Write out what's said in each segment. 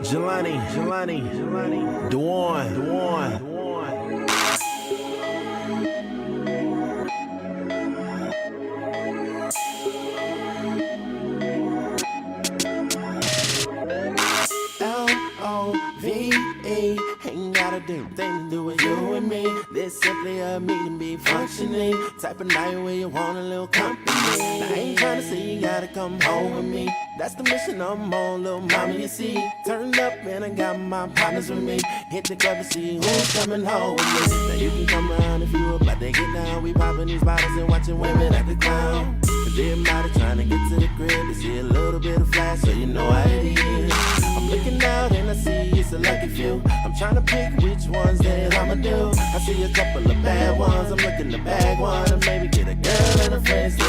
Jelani, Dwan. LOVE, ain't got a damn thing to do with you and me. This simply a meeting be functioning. Type of night where you want a little company. I ain't trying to say you gotta come home with me. That's the mission I'm on, little mama, you see. Turned up and I got my partners with me. Hit the club to see who's coming home with me. Now you can come around if you about to get down. We popping these bottles and watching women at the clown. Cause everybody trying to get to the crib to see a little bit of flash, so you know how it is. I'm looking out and I see it's a lucky few. I'm trying to pick which ones that I'ma do. I see a couple of bad ones, I'm looking to bag one and maybe get a girl and a friend too.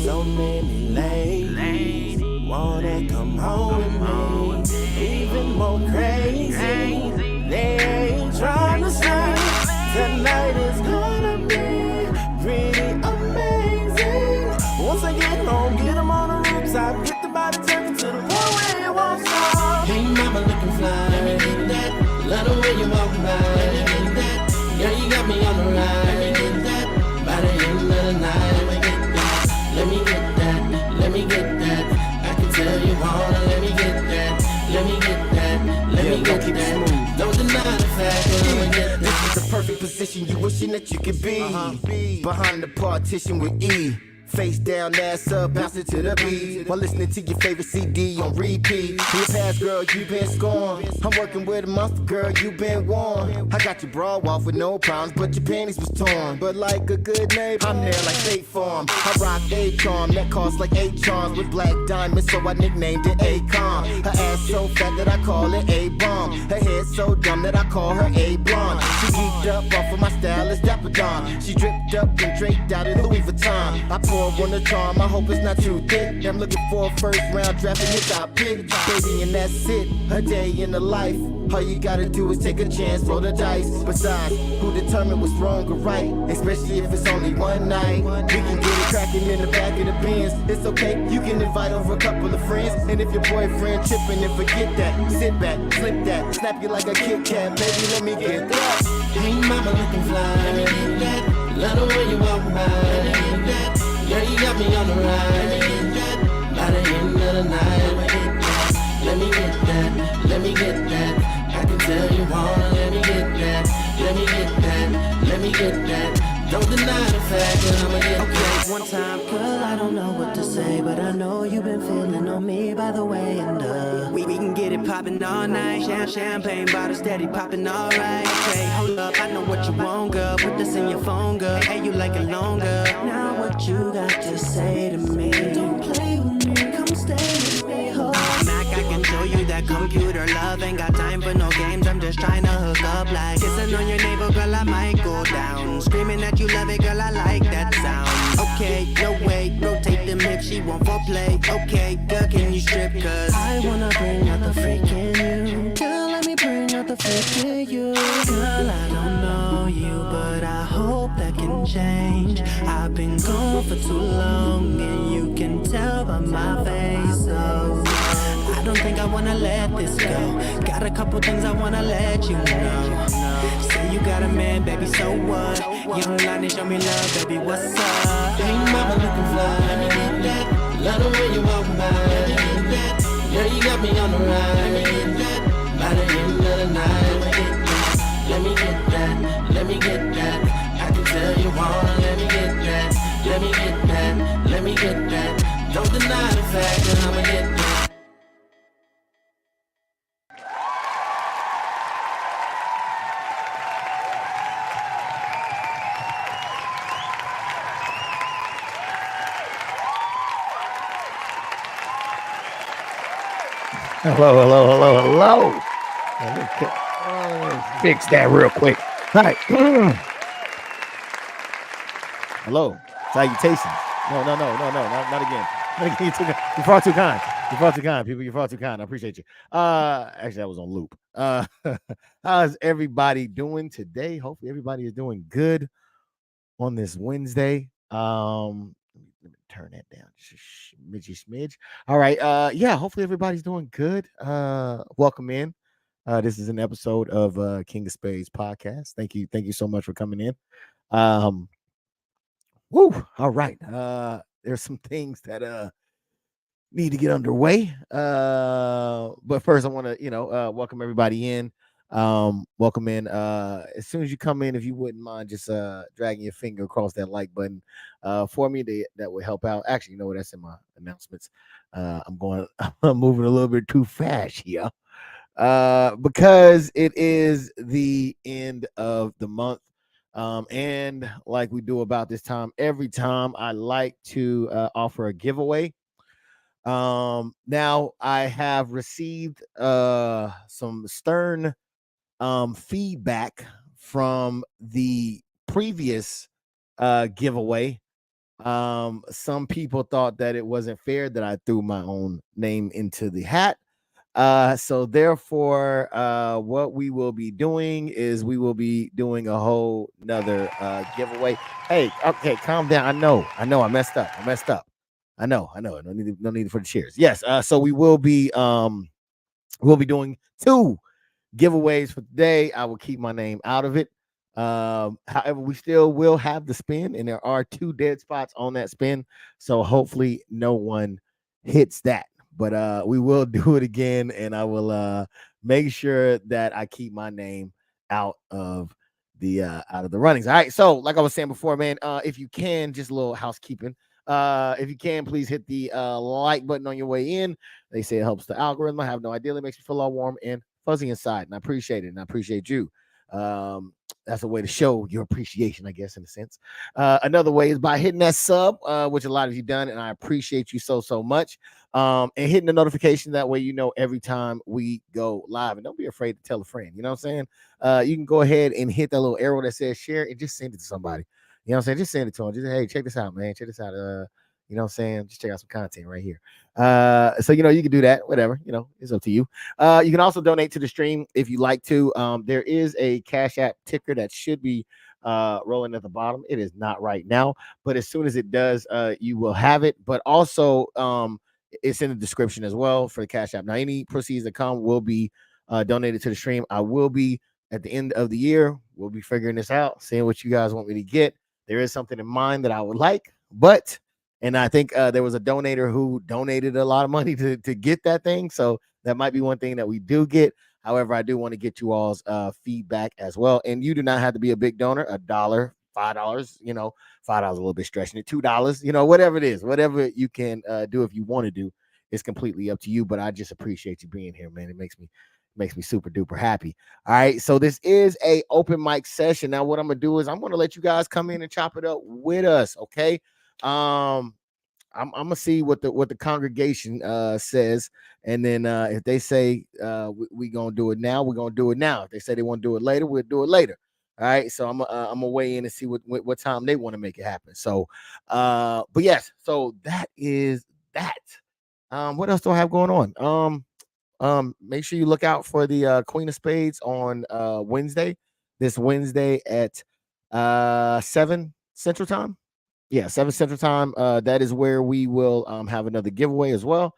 So many ladies wanna come home with me. Even more crazy, they ain't trying to say tonight is gonna be pretty amazing. Once I get home, get them on the rooftop, get the body turned to the point where it won't stop. Hey mama looking fly, let me get that. Love the way you walk by, let me get that. Girl, you got me on the ride, let me get that. By the end of the night, let me get that. Let me get that, let me get that. I can tell you wanna, let me get that. Let me get that, let me get that. Don't deny the fact that I'ma get that. This is the perfect position you wishing that you could be. Behind the partition with E. Face down, ass up, bouncing to the beat while listening to your favorite CD on repeat. In your past, girl, you been scorned. I'm working with a monster, girl, you been warned. I got your bra off with no problems, but your panties was torn. But like a good neighbor, I'm there like State Farm. I rock a charm that costs like 8 charms with black diamonds, so I nicknamed it A-Calm. Her ass so fat that I call it A-Bomb. Her head so dumb that I call her A-Blonde. She geeked up off of my stylist Dapper Dawn. She dripped up and draped out in Louis Vuitton. I pour on the charm, I hope it's not too thick. I'm looking for a first round draft and hit I pick. Baby, and that's it, a day in the life. All you gotta do is take a chance, roll the dice. Besides, who determined what's wrong or right? Especially if it's only one night. We can get it cracking in the back of the Benz. It's okay, you can invite over a couple of friends. And if your boyfriend tripping, and forget that. Sit back, slip that, snap you like a Kit Kat. Baby, let me get that. Hey mama looking fly, let me get that. Love the way you walk by, let me get that. Girl, you got me on the ride, let me get that. By the end of the night, let me get that. Let me get that. I can tell you wanna, let me get that. Let me get that. Let me get that. Don't deny the fact that I'ma get okay. One time, girl, I don't know what to say, but I know you've been feeling on me by the way, and we can get it poppin' all night. Champagne bottle steady poppin' alright. Okay, hold up, I know what you want, girl. Put this in your phone, girl. Hey, you like it longer. Now what you got to say to me? Don't play with me, come stay with me, ho. Mac, I can show you that computer love. Ain't got time for no games, I'm just trying to hook up like kissing on your navel, girl, I might go down. Screaming that you love it, girl, I like that sound. Okay, no way, rotate the mix, she want foreplay. Okay, girl, can you strip, cause I wanna bring out the freak in you. Girl, let me bring out the freak in you. Girl, I don't know you, but I hope that can change. I've been gone for too long, and you can tell by my face, so I don't think I wanna let this go. Got a couple things I wanna let you know. Say you got a man, baby, so what? You don't lie and show me love, baby, what's up? Hey mama looking fly, let me get that. Love the way you walk by, let me get that. Girl, you got me on the ride, let me get that. By the end of the night, let me get that. Let me get that. I can tell you wanna, let me get that. Let me get that. Let me get that. Don't deny the fact that I'ma get that. Hello. Fix that real quick. All right. Hello. Salutations. No, not again. You're far too kind. People. You're far too kind. I appreciate you. Actually, that was on loop. How's everybody doing today? Hopefully, everybody is doing good on this Wednesday. Let me turn that down just a smidge. All right. Yeah, hopefully everybody's doing good. Welcome in. This is an episode of King of Spades podcast. Thank you so much for coming in. Woo, all right. There's some things that need to get underway. But first I want to, welcome everybody in. Welcome in. As soon as you come in, if you wouldn't mind just dragging your finger across that like button for me, that would help out. Actually, you know what, that's in my announcements. I'm moving a little bit too fast here. Because it is the end of the month. And like we do about this time every time, I like to offer a giveaway. Now I have received some stern feedback from the previous giveaway. Some people thought that it wasn't fair that I threw my own name into the hat. So therefore, what we will be doing is we will be doing a whole nother giveaway. Hey, okay, calm down. I know, I messed up. I know. No need for the cheers. Yes. So we'll be doing 2 giveaways for today. I will keep my name out of it. However, we still will have the spin, and there are 2 dead spots on that spin. So hopefully no one hits that. But we will do it again, and I will make sure that I keep my name out of the runnings. All right. So, like I was saying before, man, if you can, just a little housekeeping. If you can, please hit the like button on your way in. They say it helps the algorithm. I have no idea. It makes me feel all warm and fuzzy inside, and I appreciate it, and I appreciate you. That's a way to show your appreciation, I guess, in a sense. Another way is by hitting that sub, which a lot of you done, and I appreciate you so much. And hitting the notification, that way you know every time we go live. And don't be afraid to tell a friend. You know what I'm saying? You can go ahead and hit that little arrow that says share and just send it to somebody. You know what I'm saying? Just send it to them. Just, hey, check this out, man. Check this out. You know what I'm saying? Just check out some content right here. So you can do that, whatever, it's up to you. You can also donate to the stream if you like to. There is a Cash App ticker that should be rolling at the bottom. It is not right now, but as soon as it does, you will have it. But also, it's in the description as well for the Cash App. Now, any proceeds that come will be donated to the stream. I will be at the end of the year. We'll be figuring this out, seeing what you guys want me to get. There is something in mind that I would like, and I think there was a donator who donated a lot of money to get that thing. So that might be one thing that we do get. However, I do want to get you all's feedback as well. And you do not have to be a big donor. $1, $5, $5 a little bit stretching it, $2, whatever it is, whatever you can do if you want to do, it's completely up to you. But I just appreciate you being here, man. It makes me super duper happy. All right. So this is a open mic session. Now, what I'm gonna do is I'm gonna let you guys come in and chop it up with us. Okay. I'm gonna see what the congregation says, and then if they say we gonna do it now, we're gonna do it now. If they say they want to do it later, we'll do it later. All right, so I'm gonna weigh in and see what time they want to make it happen. So, but yes, so that is that. What else do I have going on? Make sure you look out for the Queen of Spades on this Wednesday at 7 Central Time. Yeah, 7 Central Time. That is where we will have another giveaway as well.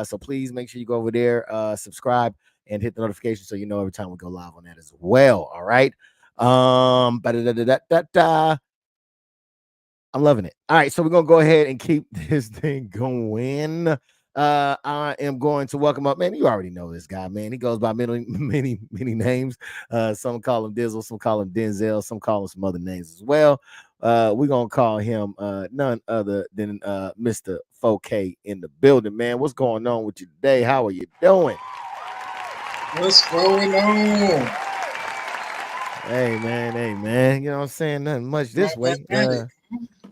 So please make sure you go over there, subscribe, and hit the notification so you know every time we go live on that as well. All right. I'm loving it. All right, so we're gonna go ahead and keep this thing going. I am going to welcome up, man. You already know this guy, man. He goes by many names. Some call him Dizzle, some call him Denzel, some call him some other names as well. We're gonna call him none other than Mr. 4K in the building, man. What's going on with you today? How are you doing? What's going on? Hey man. You know what I'm saying? Nothing much this way.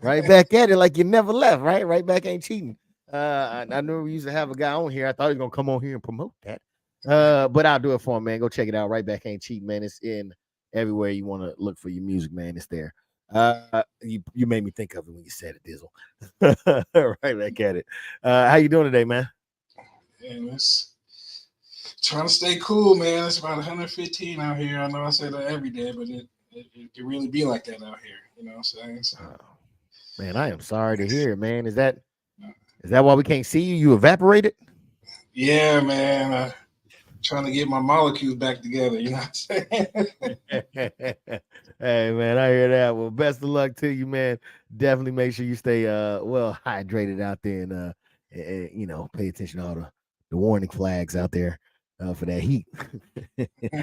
Right back at it like you never left, right? Right back ain't cheating. I knew we used to have a guy on here. I thought he was gonna come on here and promote that. But I'll do it for him, man. Go check it out. Right back ain't cheating, man. It's in everywhere you want to look for your music, man. It's there. You made me think of it when you said it, Dizzle. Right back at it. How you doing today, man? And it's trying to stay cool, man. It's about 115 out here. I know I say that every day, but it really be like that out here. You know what I'm saying? So Man, I am sorry to hear, man. Is that why we can't see you? You evaporated? Yeah, man. Trying to get my molecules back together. You know what I'm saying? Hey man, I hear that. Well, best of luck to you, man. Definitely make sure you stay well hydrated out there and you know, pay attention to all the warning flags out there for that heat.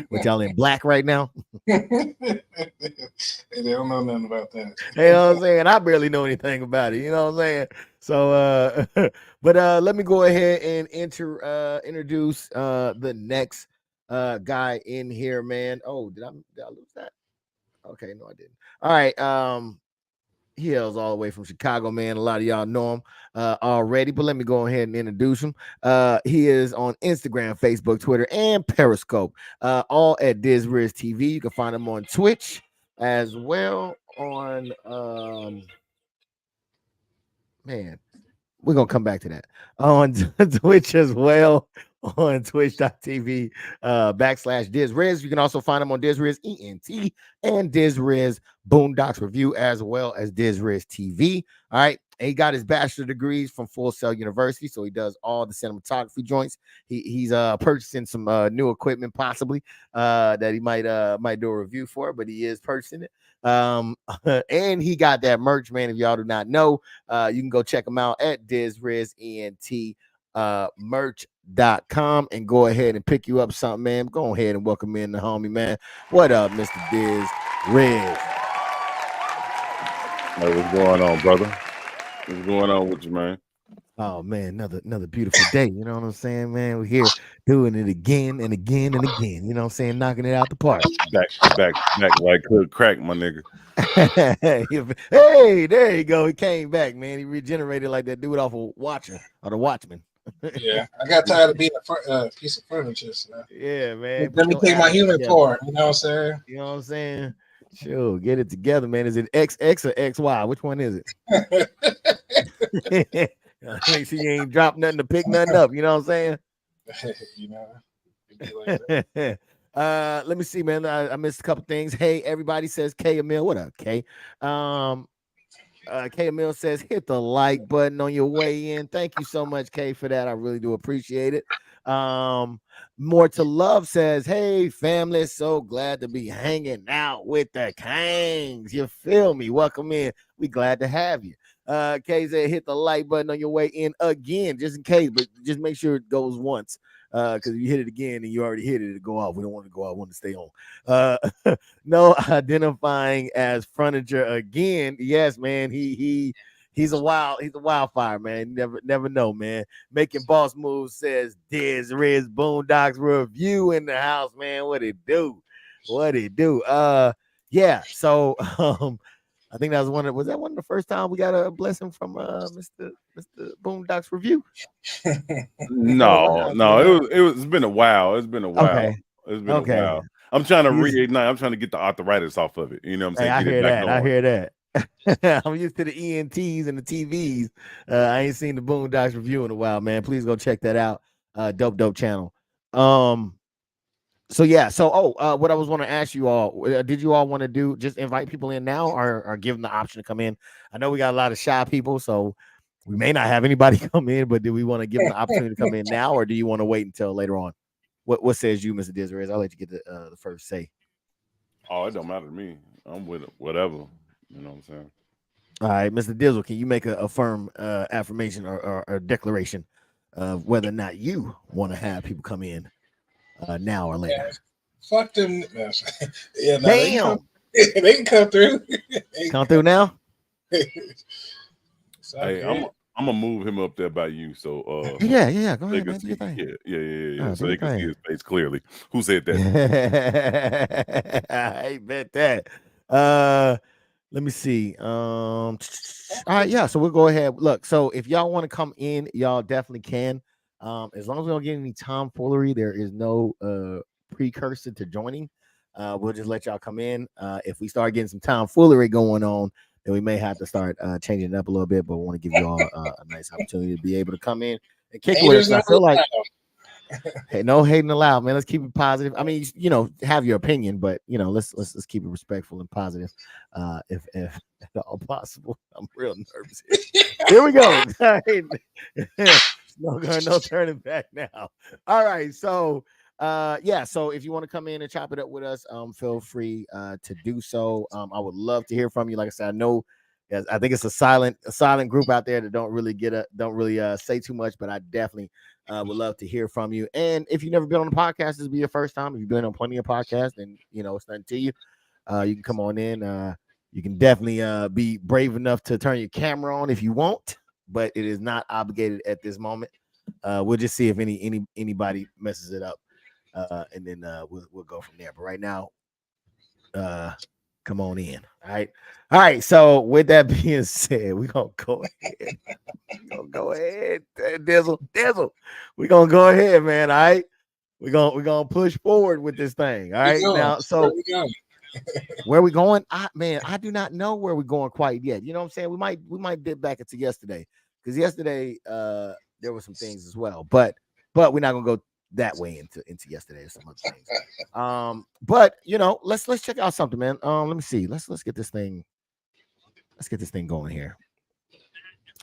What y'all in black right now? Hey, they don't know nothing about that. You know what I'm saying? I barely know anything about it. You know what I'm saying? So but let me go ahead and introduce the next guy in here, man. Oh, did I lose that? Okay, no, I didn't. All right. He hails all the way from Chicago, man. A lot of y'all know him already, but let me go ahead and introduce him. He is on Instagram, Facebook, Twitter, and Periscope, all at DizRiz TV. You can find him on Twitch as well. On man, we're gonna come back to that on Twitch as well, on twitch.tv /DizRiz. You can also find him on DizRiz ENT and DizRiz Boondocks Review, as well as DizRiz TV. All right. And he got his bachelor degrees from Full Sail University, so he does all the cinematography joints. He's purchasing some new equipment, possibly that he might do a review for, but he is purchasing it. And he got that merch, man. If y'all do not know, you can go check him out at DizRizENT merch.com and go ahead and pick you up something, man. Go ahead and welcome in the homie, man. What up, Mr. Diz Riz? Hey, what's going on, brother? What's going on with you, man? Oh man, another beautiful day. You know what I'm saying, man? We're here doing it again and again and again. You know what I'm saying? Knocking it out the park. Back like could crack, my nigga. Hey, there you go. He came back, man. He regenerated like that dude off of Watcher or the Watchman. Yeah, I got tired of being a piece of furniture. So. Yeah, man. Let me take my human part. You know what I'm saying? You know what I'm saying? Sure, get it together, man. Is it XX or XY? Which one is it? Make sure you ain't drop nothing to pick nothing up. You know what I'm saying? You know. Like let me see, man. I missed a couple things. Hey, everybody says K Emil. What up, K? K Emil says hit the like button on your way in. Thank you so much, K, for that. I really do appreciate it. More to Love says, hey family, so glad to be hanging out with the Kangs. You feel me? Welcome in. We glad to have you. K said hit the like button on your way in again, just in case, but just make sure it goes once. Because if you hit it again and you already hit it, it'll go off. We don't want to go out, we want to stay on. No identifying as furniture again. Yes, man. He's a wildfire, man. Never know, man. Making boss moves says Diz Riz Boondocks Review in the house, man. What it do? Yeah. So I think that was one of the first time we got a blessing from Mr. Boondocks Review? No, it's been a while. It's been a while. Okay. It's been a while. I'm trying to reignite. I'm trying to get the arthritis off of it. You know what I'm saying? I hear that. I'm used to the ENTs and the TVs. I ain't seen the Boondocks Review in a while, man. Please go check that out. Dope channel. So yeah. So what I was want to ask you all, did you all want to do just invite people in now or give them the option to come in? I know we got a lot of shy people, so we may not have anybody come in, but do we want to give them the opportunity to come in now, or do you want to wait until later on? What says you, Mr. Diz Riz? I'll let you get the first say. Oh, it don't matter to me. I'm with it. Whatever. You know what I'm saying? All right, Mr. Dizzle, can you make a firm affirmation or declaration of whether or not you want to have people come in now or later? Yeah, fuck them. Yeah, no, damn. They can come through. Come through now? Hey, I'm gonna move him up there by you. So yeah. Go ahead, man. Do your thing. Yeah. So they can see his face clearly. Who said that? I bet that. Let me see. All right, yeah. So we'll go ahead. Look, so if y'all want to come in, y'all definitely can. As long as we don't get any tomfoolery, there is no precursor to joining. We'll just let y'all come in. If we start getting some tomfoolery going on, then we may have to start changing it up a little bit. But we want to give you all a nice opportunity to be able to come in and kick with us. I feel like Hey, no hating allowed, man. Let's keep it positive. I mean, you know, have your opinion, but you know, let's keep it respectful and positive. If at all possible. I'm real nervous here. Here we go. No turning back now. All right. So yeah, so if you want to come in and chop it up with us, feel free to do so. I would love to hear from you. Like I said, I know I think it's a silent group out there that don't really say too much, but I definitely would love to hear from you. And if you've never been on the podcast, this will be your first time. If you've been on plenty of podcasts, then you know it's nothing to you. You can come on in. You can definitely be brave enough to turn your camera on if you want, but it is not obligated at this moment. We'll just see if anybody messes it up, and then we'll go from there. But right now, come on in. All right. So with that being said, we're gonna go ahead. Dizzle. We're gonna go ahead, man. All right. We're gonna push forward with this thing. All right. Now, so where we going? I do not know where we're going quite yet. You know what I'm saying? We might dip back into yesterday, because yesterday there were some things as well, but we're not gonna go that way into yesterday or some other things. But you know, let's check out something, man. Let me see. Let's get this thing. Let's get this thing going here.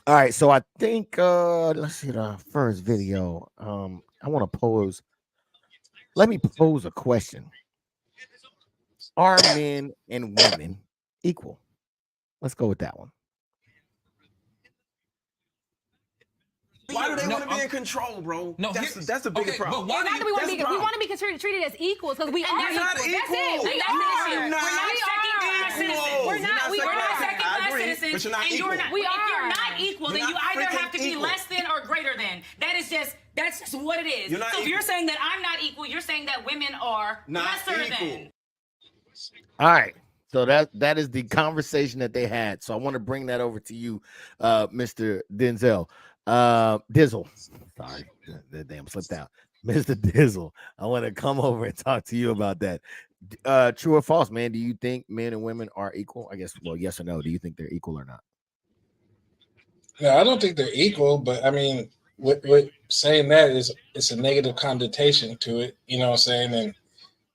All right, so I think let's see the first video. I want to pose. Let me pose a question. Are men and women equal? Let's go with that one. Why do they want to be in control, bro? No, that's a bigger problem. But Not that we want to be treated as equals, because we are You're not equal. equal. That's it. You We're are not second class citizens. We're not. We You're are not second second class class citizens, citizens, but you're not and equal. you're not. if You're you're not. not equal, then You're you not either have to freaking be equal. less than or greater than. That's just what it is. You're not So if you're equal. saying that I'm not equal, you're saying that women are Not lesser equal. than. All right. So that is the conversation that they had. So I want to bring that over to you, Mr. Dizzle. Sorry, that damn slipped out. Mr. Dizzle, I want to come over and talk to you about that. True or false, man? Do you think men and women are equal? I guess, well, yes or no. Do you think they're equal or not? No, I don't think they're equal, but I mean, with saying that is it's a negative connotation to it. You know what I'm saying? And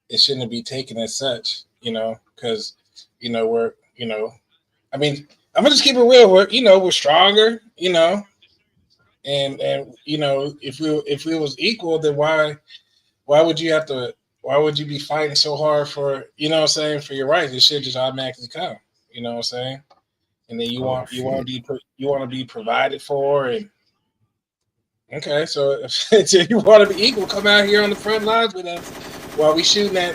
it shouldn't be taken as such. You know, because I mean, I'm gonna just keep it real. We're stronger. You know, and if we was equal, then why would you have to? Why would you be fighting so hard for what I'm saying, for your rights? It should just automatically come. You know what I'm saying? And then you want to be provided for, and okay, so if you want to be equal, come out here on the front lines with us while we shooting at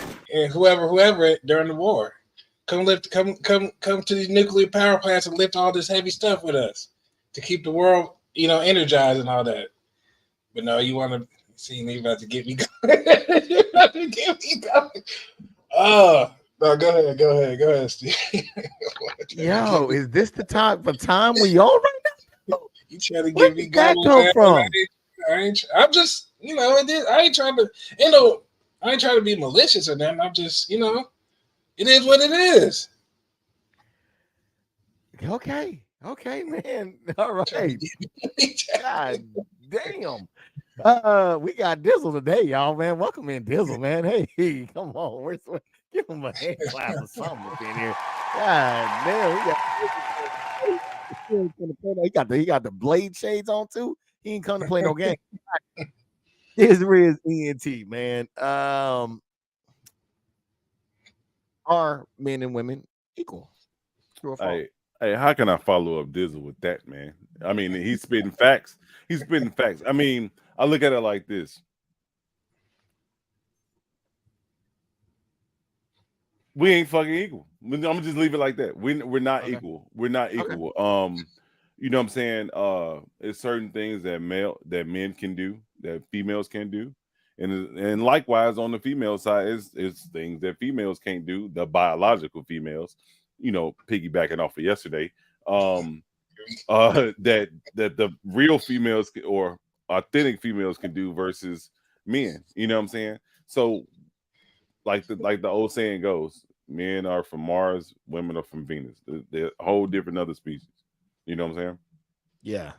whoever during the war. Come to these nuclear power plants and lift all this heavy stuff with us to keep the world energized and all that. But no, you want to see me about to get me going. You about to get me going. Oh. No, go ahead, Steve. Yo, is this the time we on right now? You trying to Where get me did that going? come from? I'm just, I ain't trying to, I ain't trying to be malicious or nothing. I'm just, it is what it is. Okay, man. All right. God damn. We got Dizzle today, y'all, man. Welcome in, Dizzle, man. Hey, come on. Give him a hand clap or something up in here. God damn, he got the blade shades on too. He ain't come to play no game. This is ENT, man. Are men and women equal? True or false? Hey, how can I follow up Dizzle with that, man? I mean, he's spitting facts. I mean, I look at it like this. We ain't fucking equal. I'm gonna just leave it like that. We're not equal. We're not equal. You know what I'm saying? It's certain things that men can do that females can do, and likewise on the female side, it's things that females can't do. The biological females, piggybacking off of yesterday, that the real females or authentic females can do versus men. You know what I'm saying? So, like the old saying goes, men are from Mars, women are from Venus. They're a whole different other species. You know what I'm saying? Yeah.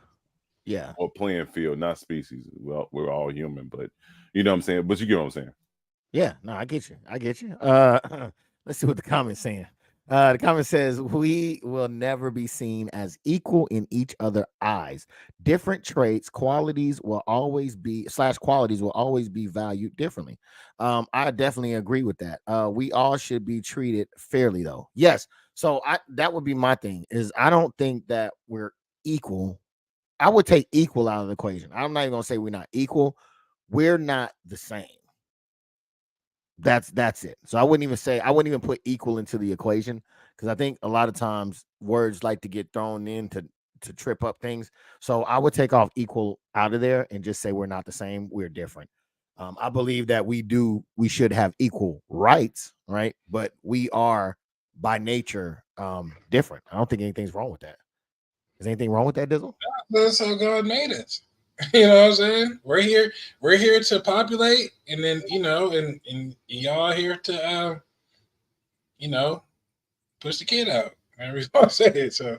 Yeah. Or playing field, not species. Well, we're all human, but you know what I'm saying? But you get what I'm saying. Yeah, no, I get you. I get you. Let's see what the comments saying. The comment says we will never be seen as equal in each other's eyes. Different traits, qualities will always be qualities will always be valued differently. I definitely agree with that. We all should be treated fairly, though. Yes. So that would be my thing. Is I don't think that we're equal. I would take equal out of the equation. I'm not even gonna say we're not equal. We're not the same. That's it. So I wouldn't even put equal into the equation because I think a lot of times words like to get thrown in to trip up things. So I would take off equal out of there and just say we're not the same, we're different. I believe that we should have equal rights, right? But we are by nature different. I don't think anything's wrong with that. Is anything wrong with that, Dizzle? That's how God made us. You know what I'm saying? We're here to populate, and then and y'all here to push the kid out. Every time I say it, so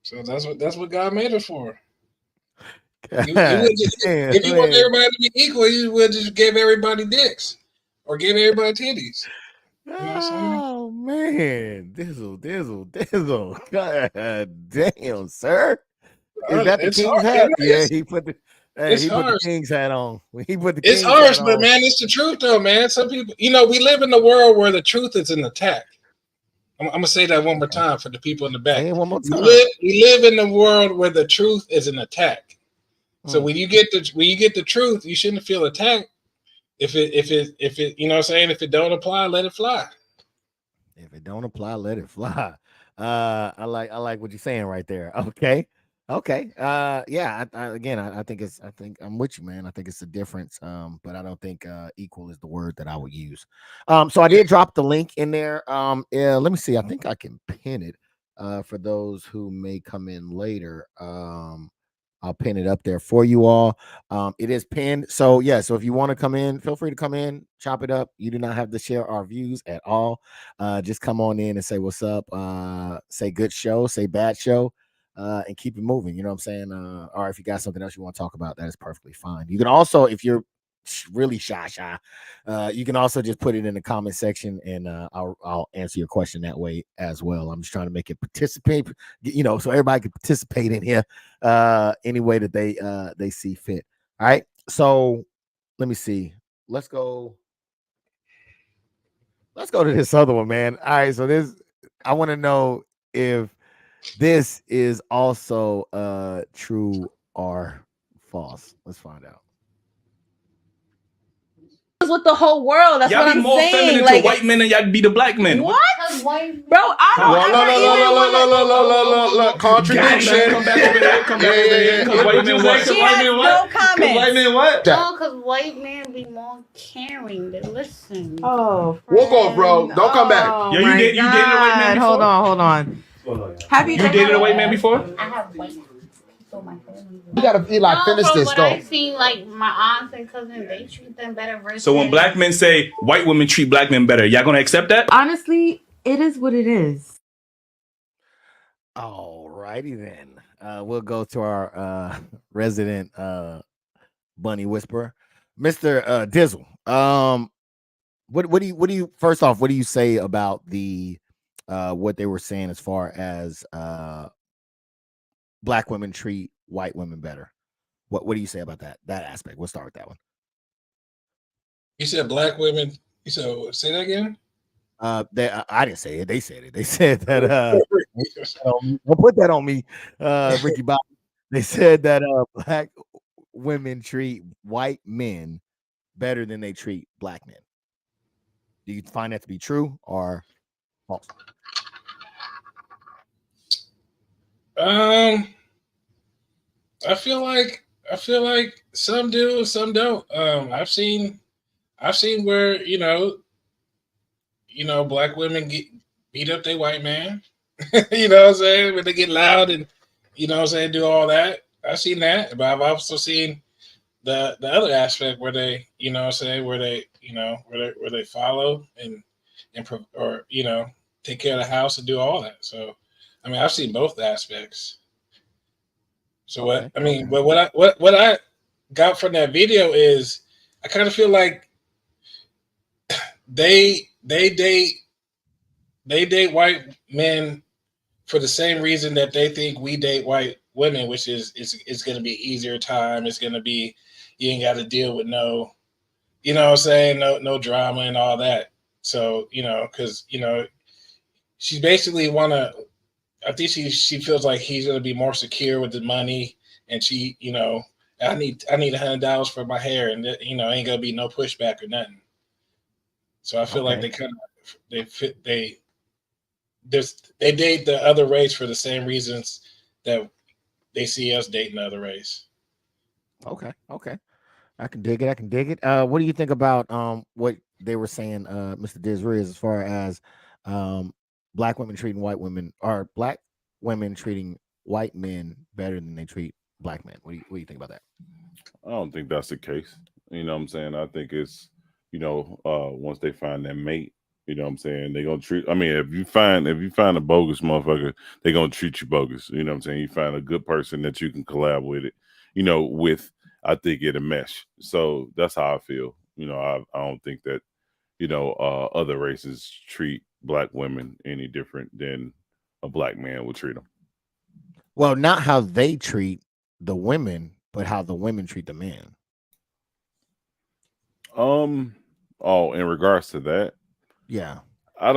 so that's what God made us for. He would just, if you want everybody to be equal, he would just give everybody dicks or give everybody titties. You know what I'm saying? Oh man, Dizzle. God damn, sir. Is that the It's king's hard. hat? Yeah, he put the harsh. king's hat on. He put the It's king's harsh, hat but on. man, it's the truth though, man. Some people, we live in a world where the truth is an attack. I'm gonna say that one more time for the people in the back. Say it one more time. We live in a world where the truth is an attack. So when you get the truth, you shouldn't feel attacked. If it you know what I'm saying, if it don't apply, let it fly. If it don't apply, let it fly. I like what you're saying right there. Okay. Yeah. I think I'm with you, man. I think it's a difference. But I don't think equal is the word that I would use. So I did drop the link in there. Yeah, let me see. I think I can pin it for those who may come in later. I'll pin it up there for you all. It is pinned. So yeah, so if you want to come in, feel free to come in, chop it up. You do not have to share our views at all. Just come on in and say what's up. Say good show, say bad show, and keep it moving. You know what I'm saying? Or if you got something else you want to talk about, that is perfectly fine. You can also, if you're really shy, you can also just put it in the comment section and I'll answer your question that way as well. I'm just trying to make it participate, so everybody can participate in here any way that they see fit. All right, so let me see. Let's go to this other one, man. All right, so I want to know if this is also true or false. Let's find out. With the whole world, that's y'all what be I'm more saying. feminine Like, to white men than y'all be to black men. what? Bro, I don't look, contradiction. Come back over here. Come back over here. Because white men what? She has no comments. White men what? No, because white men be more caring. They listen. Oh, Walk off, bro. Don't come back. Yo, you dated a white man before? Hold on. Have you dated a white man before? I have white. So my family. You gotta be like, finish from this. what Go. I see, like my aunts and cousins, they treat them better. Versus So when black men say white women treat black men better, y'all gonna accept that? Honestly, it is what it is. All righty then. We'll go to our resident bunny whisperer, Mr. Dizzle. What do you first off, what do you say about the what they were saying as far as black women treat white women better? What do you say about that aspect? We'll start with that one. You said black women. You said say that again. I didn't say it. They said it. They said that. Don't put that on me, Ricky Bobby. They said that black women treat white men better than they treat black men. Do you find that to be true or false? I feel like some do, some don't. I've seen where black women beat up their white man. You know what I'm saying? When they get loud and do all that. I've seen that, but I've also seen the other aspect where they where they follow and take care of the house and do all that. So I mean, I've seen both aspects. So what I mean, but what I got from that video is I kind of feel like they date white men for the same reason that they think we date white women, which is it's going to be easier time. It's going to be you ain't got to deal with no, you know what I'm saying, no drama and all that. So because she basically I think she feels like he's going to be more secure with the money, and she I need $100 for my hair, and ain't gonna be no pushback or nothing. So I feel like they kind of they date the other race for the same reasons that they see us dating the other race. Okay. I can dig it. What do you think about what they were saying, Mr. Disriz, as far as black women treating white women, or black women treating white men better than they treat black men? What do you think about that? I don't think that's the case. You know what I'm saying? I think it's, once they find that mate, you know what I'm saying, they're gonna treat, I mean, if you find a bogus motherfucker, they're gonna treat you bogus. You know what I'm saying? You find a good person that you can collab with it, with, I think it'll mesh. So that's how I feel. I don't think that, other races treat black women any different than a black man would treat them. Well, not how they treat the women, but how the women treat the men. In regards to that, yeah, I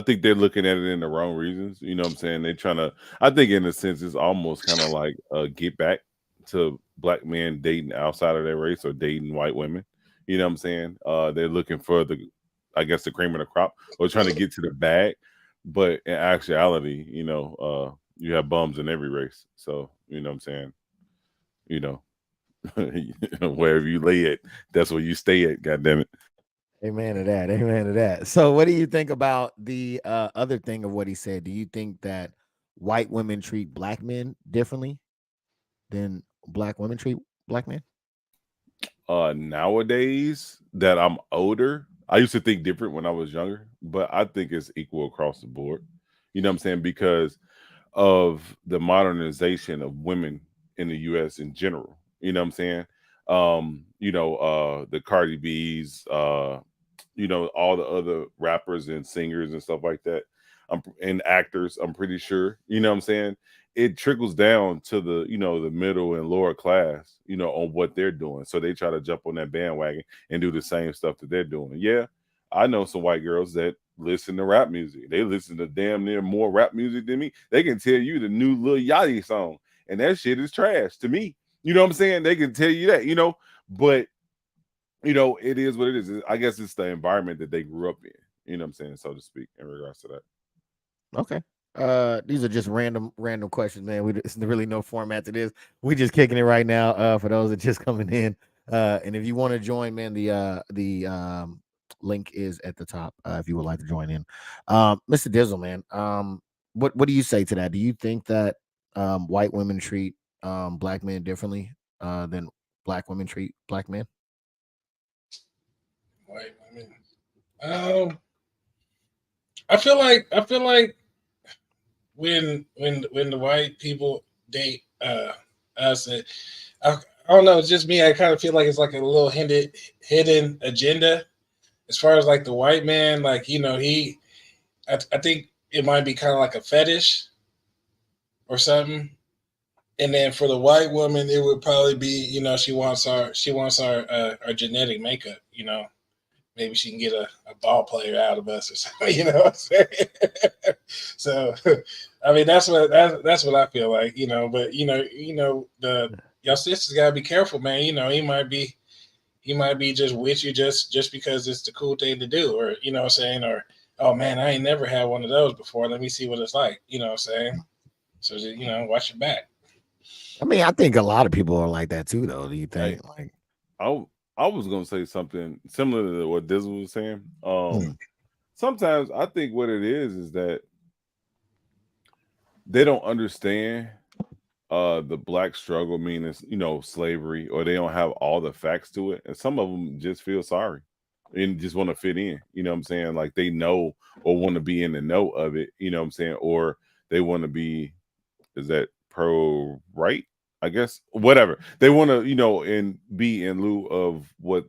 think they're looking at it in the wrong reasons. You know what I'm saying? They're trying to, I think in a sense, it's almost kind of like a get back to black men dating outside of their race or dating white women. You know what I'm saying? They're looking for the cream of the crop, or trying to get to the bag. But in actuality, you have bums in every race. So, you know what I'm saying? Wherever you lay it, that's where you stay at. God damn it. Amen to that. So what do you think about the other thing of what he said? Do you think that white women treat black men differently than black women treat black men? Nowadays that I'm older, I used to think different when I was younger, but I think it's equal across the board. You know what I'm saying? Because of the modernization of women in the US in general. You know what I'm saying? The Cardi B's, all the other rappers and singers and stuff like that. And actors, I'm pretty sure. You know what I'm saying? It trickles down to the, the middle and lower class, on what they're doing. So they try to jump on that bandwagon and do the same stuff that they're doing. Yeah, I know some white girls that listen to rap music. They listen to damn near more rap music than me. They can tell you the new Lil Yachty song, and that shit is trash to me. You know what I'm saying? They can tell you that, but it is what it is. I guess it's the environment that they grew up in, you know what I'm saying, so to speak, in regards to that. Okay. These are just random questions, man. There's really no format to this. We just kicking it right now. For those that just coming in. And if you want to join, man, the link is at the top. If you would like to join in. Mr. Dizzle, man. What do you say to that? Do you think that white women treat black men differently than black women treat black men? White women. I feel like when the white people date us, I don't know, it's just me. I kind of feel like it's like a little hidden agenda as far as like the white man, like I think it might be kind of like a fetish or something. And then for the white woman, it would probably be, she wants our genetic makeup, maybe she can get a ball player out of us or something, you know what I'm saying? So, I mean, that's what I feel like, but y'all sisters gotta be careful, man. He might be just with you just because it's the cool thing to do, or you know what I'm saying, or oh man, I ain't never had one of those before. Let me see what it's like, you know what I'm saying? So just, watch your back. I mean, I think a lot of people are like that too, though. Do you think? Like, I was gonna say something similar to what Dizzle was saying. Sometimes I think what it is that they don't understand the black struggle, meaning slavery, or they don't have all the facts to it, and some of them just feel sorry and just want to fit in. You know what I'm saying? Like they know or want to be in the know of it. You know what I'm saying? Or they want to be pro-right, I guess, whatever. They want to, and be in lieu of what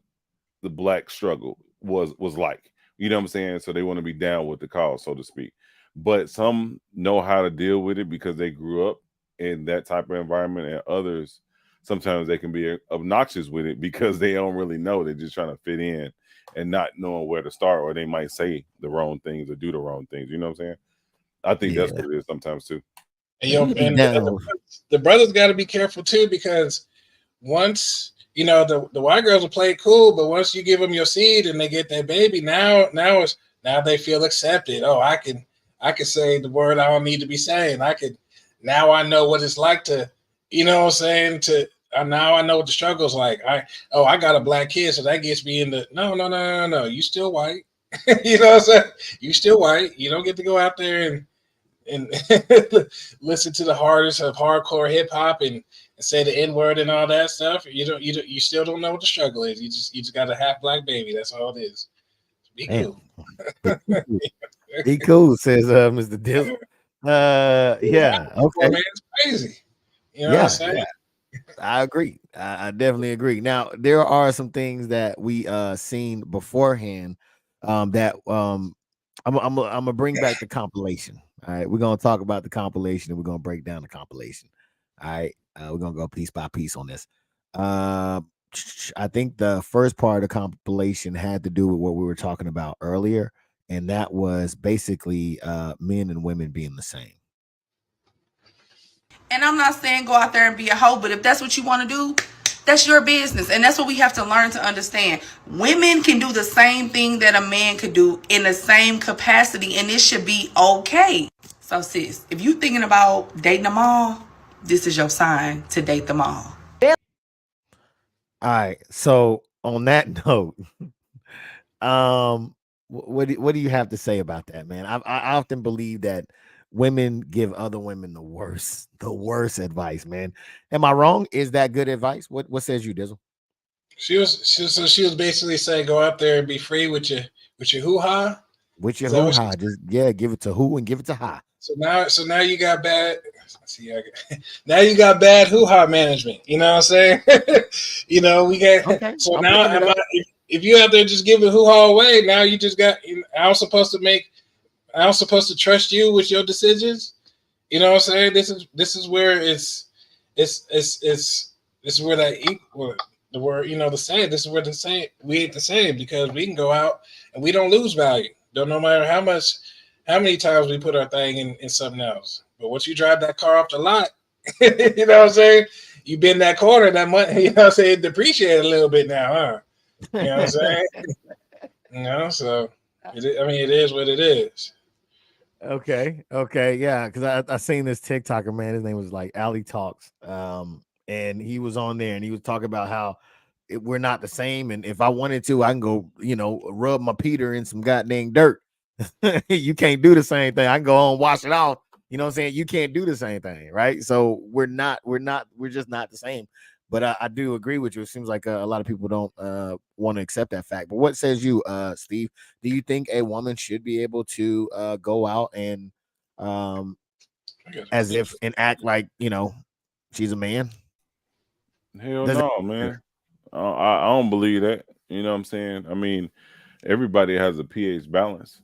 the black struggle was like. You know what I'm saying? So they want to be down with the cause, so to speak. But some know how to deal with it because they grew up in that type of environment, and others sometimes they can be obnoxious with it because they don't really know. They're just trying to fit in and not knowing where to start, or they might say the wrong things or do the wrong things. You know what I'm saying? I think that's what it is sometimes too. And the brothers got to be careful too, because once the white girls will play cool, but once you give them your seed and they get that baby, now they feel accepted. Oh, I can say the word I don't need to be saying. Now I know what it's like to, what I'm saying, now I know what the struggle's like. I got a black kid, so that gets me into no. You still white. You know what I'm saying? You still white. You don't get to go out there and listen to the hardest of hardcore hip hop and say the N-word and all that stuff. You still don't know what the struggle is. You just got a half black baby. That's all it is. Be cool. Be cool, says Mr. Dizzle. Yeah, okay. Man, it's crazy. You know what I'm saying? Yeah. I agree. I definitely agree. Now, there are some things that we seen beforehand that I'm gonna bring back the compilation. All right, we're gonna talk about the compilation and we're gonna break down the compilation. All right, we're gonna go piece by piece on this. I think the first part of the compilation had to do with what we were talking about earlier, and that was basically men and women being the same. And I'm not saying go out there and be a hoe, but if that's what you want to do, that's your business. And that's what we have to learn to understand. Women can do the same thing that a man could do in the same capacity, and it should be okay. So, sis, if you thinking about dating them all, this is your sign to date them all. All right. So on that note, what do you have to say about that, man? I often believe that women give other women the worst advice, man. Am I wrong? Is that good advice? What says you, Dizzle? She was basically saying go out there and be free with your hoo-ha. With your hoo-ha. Just give it to who and give it to ha. So now you got bad. Now you got bad hoo-ha management. You know what I'm saying? We got. Okay, so now if you out there just giving hoo-ha away, now you just got. I was supposed to trust you with your decisions. You know what I'm saying? This is where this is where that equal the word, the same. This is where the same. We ain't the same because we can go out and we don't lose value. No matter how many times we put our thing in something else. But once you drive that car off the lot, you know what I'm saying? You bend that corner, that money, you know what I'm saying, depreciate a little bit now, huh? You know what I'm saying? So it is what it is. Okay, yeah, because I seen this TikToker, man. His name was like Ali Talks, and he was on there and he was talking about how we're not the same, and if I wanted to, I can go, rub my Peter in some goddamn dirt. You can't do the same thing. I can go on wash it off. You know what I'm saying? You can't do the same thing, right? So we're just not the same. But I do agree with you. It seems like a lot of people don't want to accept that fact. But what says you, Steve? Do you think a woman should be able to go out and as if and act like she's a man? Hell no, man. I don't believe that. You know what I'm saying? I mean, everybody has a pH balance.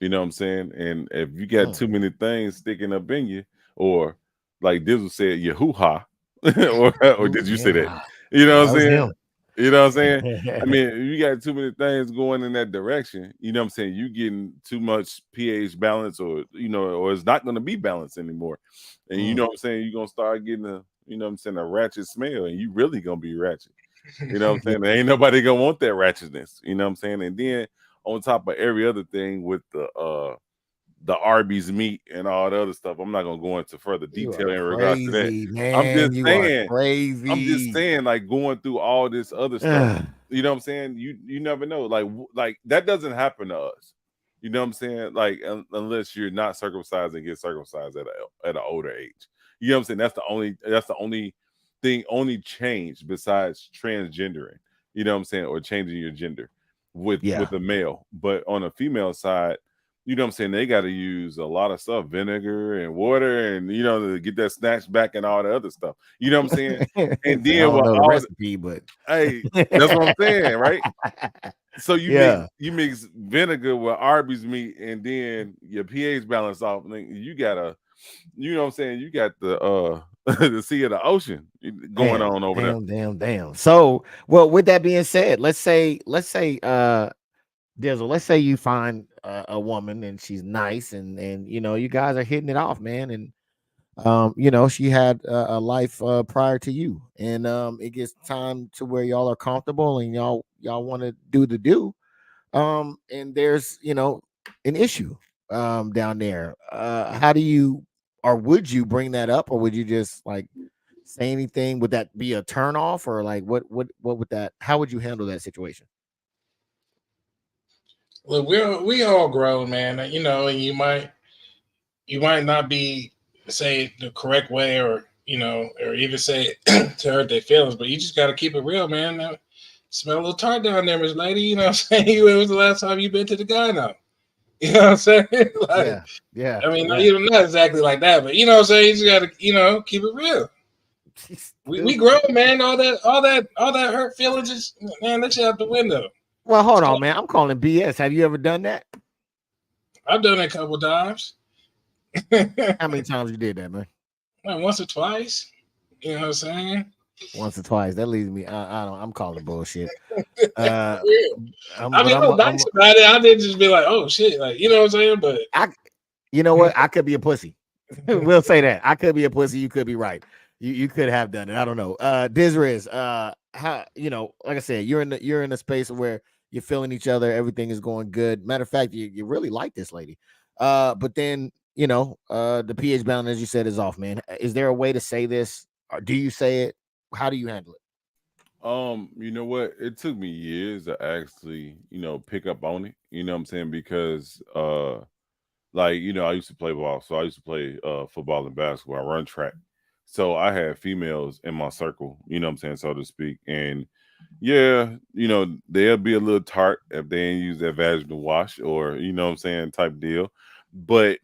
You know what I'm saying? And if you got too many things sticking up in you, or like Dizzle said, your hoo-ha, or did you say that? You know what I'm saying? You know what I'm saying? I mean, if you got too many things going in that direction, you know what I'm saying? You getting too much pH balance, or or it's not going to be balanced anymore. And you know what I'm saying? You're going to start getting a ratchet smell, and you really going to be ratchet. You know what I'm saying? There ain't nobody going to want that ratchetness. You know what I'm saying? And then on top of every other thing with the Arby's meat and all the other stuff, I'm not gonna go into further detail in regards to that. Man, I'm just saying, like going through all this other stuff. You know what I'm saying? You never know. Like that doesn't happen to us. You know what I'm saying? Like unless you're not circumcised and get circumcised at an older age. You know what I'm saying? That's the only change besides transgendering. You know what I'm saying? Or changing your gender with a male. But on a female side, you know what I'm saying, they got to use a lot of stuff, vinegar and water, and to get that snatch back and all the other stuff. You know what I'm saying? And I then don't with know the all recipe, but hey, that's what I'm saying, right? So yeah. you mix vinegar with Arby's meat, and then your pH balance off, and then you gotta, you know what I'm saying, you got the the sea of the ocean going on over there. Damn. So, well, with that being said, let's say, Dizzle, let's say you find a woman and she's nice, and you guys are hitting it off, man, and she had a life prior to you, and it gets time to where y'all are comfortable and y'all want to do the do, and there's an issue down there. How do you, or would you bring that up, or would you just like say anything? Would that be a turn off, or like what would that, how would you handle that situation? Look, we all grown, man. And you might not be say the correct way, or or even say it to hurt their feelings, but you just got to keep it real, man. Smell a little tart down there, Miss Lady. You know what I'm saying? When was the last time you been to the guy now? You know what I'm saying? Like, Yeah. I mean, not exactly like that, but you know what I'm saying? You just got to, keep it real. We grown, man. All that hurt feelings, just, man, let you out the window. Well, hold on, man. I'm calling BS. Have you ever done that? I've done it a couple times. How many times you did that, man? Like once or twice. You know what I'm saying? Once or twice. That leaves me. I'm calling bullshit. I was nice about it. I didn't just be like, oh shit, like, you know what I'm saying? But you know what? I could be a pussy. We'll say that. I could be a pussy. You could be right. You could have done it. I don't know. Dizriz, how, like I said, you're in a space where you're feeling each other. Everything is going good. Matter of fact, you really like this lady. But then the pH balance, as you said, is off, man. Is there a way to say this, or do you say it? How do you handle it? You know what? It took me years to actually, pick up on it. You know what I'm saying? Because like, I used to play ball. So I used to play football and basketball. I run track. So I had females in my circle, you know what I'm saying, so to speak. And yeah, they'll be a little tart if they ain't use their vaginal wash, or, you know what I'm saying, type deal. But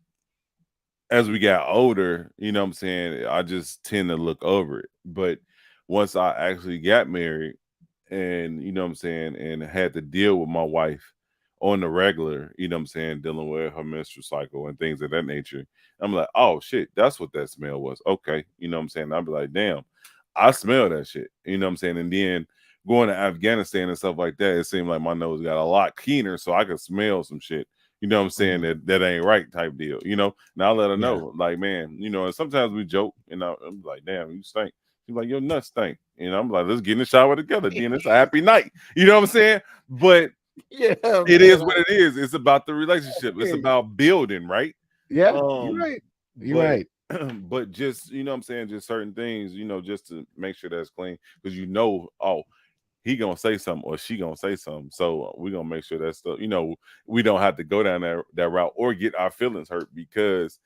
as we got older, you know what I'm saying, I just tend to look over it. But once I actually got married, and you know what I'm saying, and had to deal with my wife on the regular, you know what I'm saying, dealing with her menstrual cycle and things of that nature, I'm like, oh shit, that's what that smell was. Okay, you know what I'm saying? I'd be like, damn, I smell that shit. You know what I'm saying? And then going to Afghanistan and stuff like that, it seemed like my nose got a lot keener, so I could smell some shit. You know what I'm saying? That ain't right type deal. Now I let her know, like, man, and sometimes we joke, and I'm like, damn, you stink. She's like, your nuts stink. I'm like, let's get in the shower together. Then it's a happy night. You know what I'm saying? But yeah, it is what it is. It's about the relationship. It's about building, right? Yeah, you're right. You're right. But just, you know what I'm saying, just certain things, just to make sure that's clean, because oh, he gonna say something or she gonna say something, so we're gonna make sure that stuff, we don't have to go down that route or get our feelings hurt because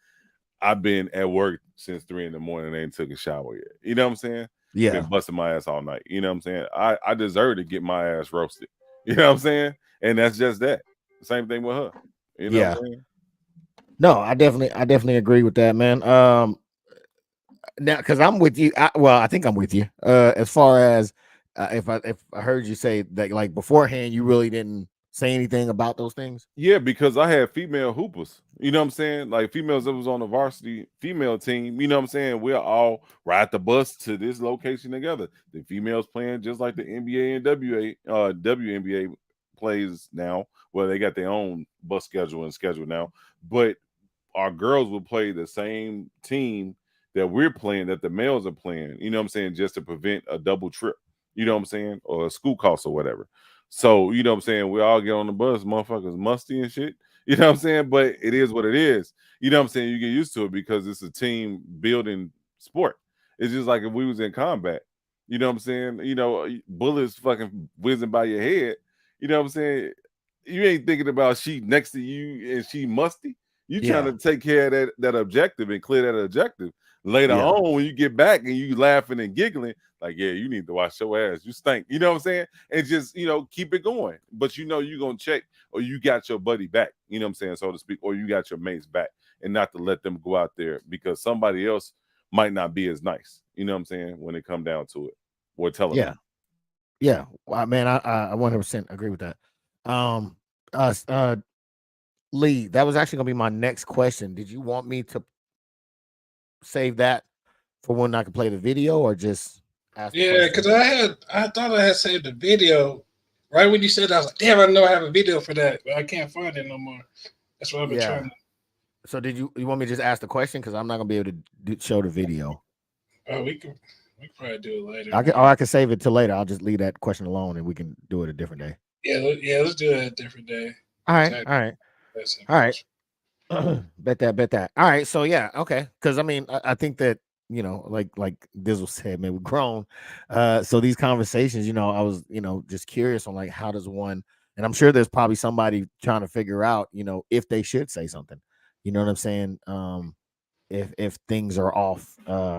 I've been at work since 3 a.m. and ain't took a shower yet. You know what I'm saying? Yeah. Been busting my ass all night. You know what I'm saying? I deserve to get my ass roasted. You know what I'm saying? And that's just that. Same thing with her. You know what I'm saying? No, I definitely agree with that, man. Now, because I'm with you. I think I'm with you. As far as if I heard you say that, like, beforehand, you really didn't say anything about those things. Yeah, because I had female hoopers. You know what I'm saying? Like females that was on the varsity female team. You know what I'm saying? We'll all ride the bus to this location together. The females playing just like the NBA and WNBA plays now, where they got their own bus schedule now. But our girls will play the same team that we're playing, that the males are playing, you know what I'm saying, just to prevent a double trip, you know what I'm saying, or a school cost or whatever. So, you know what I'm saying, we all get on the bus, motherfuckers musty and shit, you know what I'm saying, but it is what it is. You know what I'm saying, you get used to it because it's a team building sport. It's just like if we was in combat, you know what I'm saying, bullets fucking whizzing by your head, you know what I'm saying, you ain't thinking about she next to you and she musty. You trying to take care of that objective and clear that objective. Later on, when you get back and you laughing and giggling, like, yeah, you need to wash your ass. You stink. You know what I'm saying? And just, keep it going. But you're going to check, or you got your buddy back, you know what I'm saying, so to speak, or you got your mates back, and not to let them go out there because somebody else might not be as nice. You know what I'm saying? When it come down to it, or telling them. Yeah. Well, man, I 100% agree with that. Lee, that was actually gonna be my next question. Did you want me to save that for when I can play the video, or just ask? Yeah, because I thought I had saved the video right when you said that. I was like, damn, I know I have a video for that, but I can't find it no more. That's what I've been trying to. So did you want me to just ask the question, because I'm not gonna be able to show the video? Oh, we can probably do it later. I can save it till later. I'll just leave that question alone, and we can do it a different day. Yeah, let's do it a different day. All right. Bet that. All right, so yeah, okay. Because I mean, I think that, like Dizzle said, man, we're grown. So these conversations, I was, just curious on like, how does one, and I'm sure there's probably somebody trying to figure out, if they should say something. You know what I'm saying? If things are off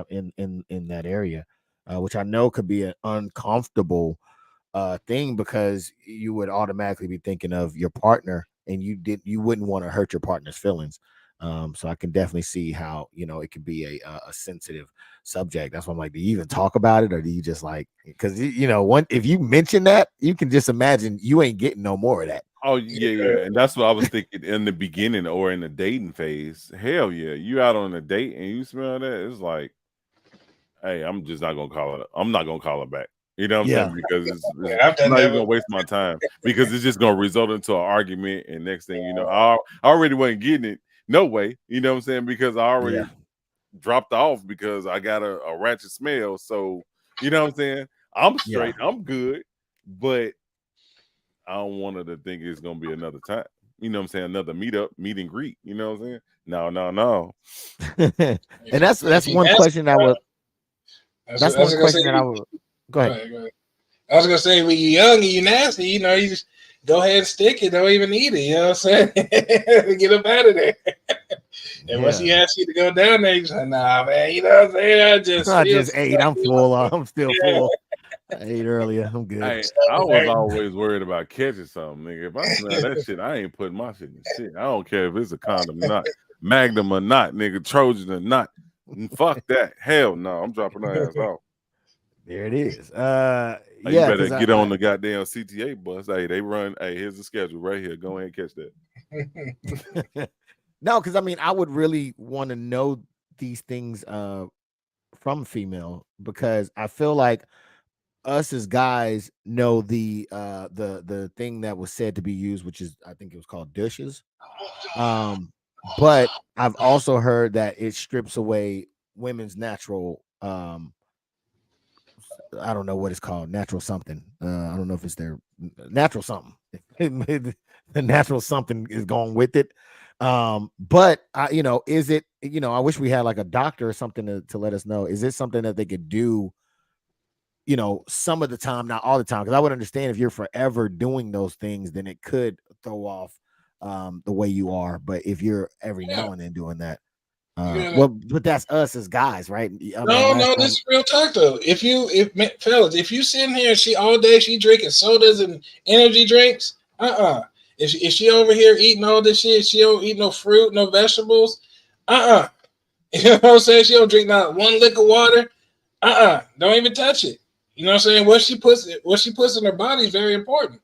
in that area, which I know could be an uncomfortable thing, because you would automatically be thinking of your partner, and you wouldn't want to hurt your partner's feelings. So I can definitely see how, it could be a sensitive subject. That's why I'm like, do you even talk about it, or do you just like, because if you mention that, you can just imagine you ain't getting no more of that. Oh yeah, and that's what I was thinking in the beginning or in the dating phase. Hell yeah, you out on a date and you smell that, it's like, hey, I'm just not gonna call it. I'm not gonna call it back. You know what I'm saying? Because I'm not even gonna waste my time, because it's just gonna result into an argument, and next thing you know, I already wasn't getting it. No way. You know what I'm saying? Because I already dropped off because I got a ratchet smell. So you know what I'm saying? I'm straight. I'm good, but I don't want her to think it's gonna be another time. You know what I'm saying? Another meet and greet. You know what I'm saying? No. And that's one question I would. That's one question that I would. Go ahead. I was gonna say, when you're young and you're nasty, you just go ahead and stick it. Don't even eat it. You know what I'm saying? Get up out of there. And once he asks you to go down there, you say, nah, man. You know what I'm saying? I just ate. I'm full. I'm still full. I ate earlier. I'm good. I was always worried about catching something, nigga. If I smell that shit, I ain't putting my shit in shit. I don't care if it's a condom or not, Magnum or not, nigga, Trojan or not. Fuck that. Hell no. I'm dropping her ass off. There it is. You better get on the goddamn CTA bus. Hey, they run. Hey, here's the schedule right here. Go ahead and catch that. No, because I mean, I would really want to know these things from female, because I feel like us as guys know the thing that was said to be used, which is, I think it was called douches. But I've also heard that it strips away women's natural I don't know what it's called, natural something. I don't know if it's their natural something. The natural something is going with it. But is it, I wish we had like a doctor or something to let us know. Is it something that they could do, some of the time, not all the time? Because I would understand if you're forever doing those things, then it could throw off the way you are. But if you're every now and then doing that, but that's us as guys, right? No, this is real talk though. Fellas, if you sitting here, she all day, she drinking sodas and energy drinks. If she over here eating all this shit, she don't eat no fruit, no vegetables. You know what I'm saying? She don't drink not one lick of water. Don't even touch it. You know what I'm saying? What she puts in her body is very important.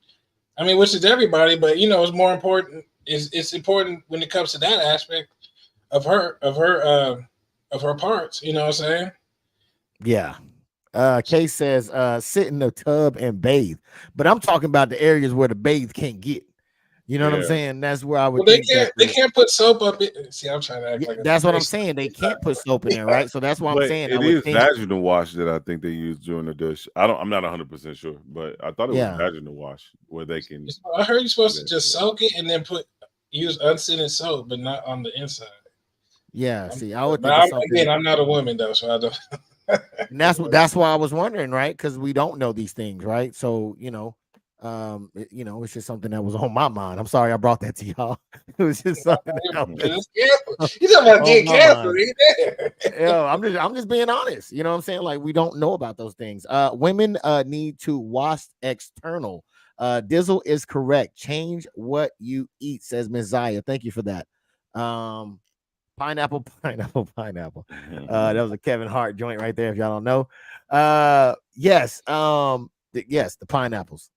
I mean, which is everybody, but it's more important. It's important when it comes to that aspect of her parts. You know what I'm saying? Yeah. Kay says sit in the tub and bathe, but I'm talking about the areas where the bathe can't get. You know what I'm saying? That's where I would. Well, they can't put soap up. See, I'm trying to act like that's what I'm saying. They can't put soap in there, right? So that's what I'm saying. It is vaginal wash that I think they use during the douche. I'm not 100% sure, but I thought it was vaginal wash where they can. I heard you're supposed to just soak it and then use unscented soap, but not on the inside. Yeah, see, I would. Again, I'm not a woman though, so I don't. And that's why I was wondering, right? Because we don't know these things, right? So You know, it's just something that was on my mind. I'm sorry I brought that to y'all. It was just something that was You talking about getting my canceled? mind. Yeah, I'm just being honest. You know what I'm saying? Like, we don't know about those things. Women need to wash external. Dizzle is correct. Change what you eat, says Miss Zaya. Thank you for that. Pineapple. That was a Kevin Hart joint right there, if y'all don't know. Yes. Yes, the pineapples.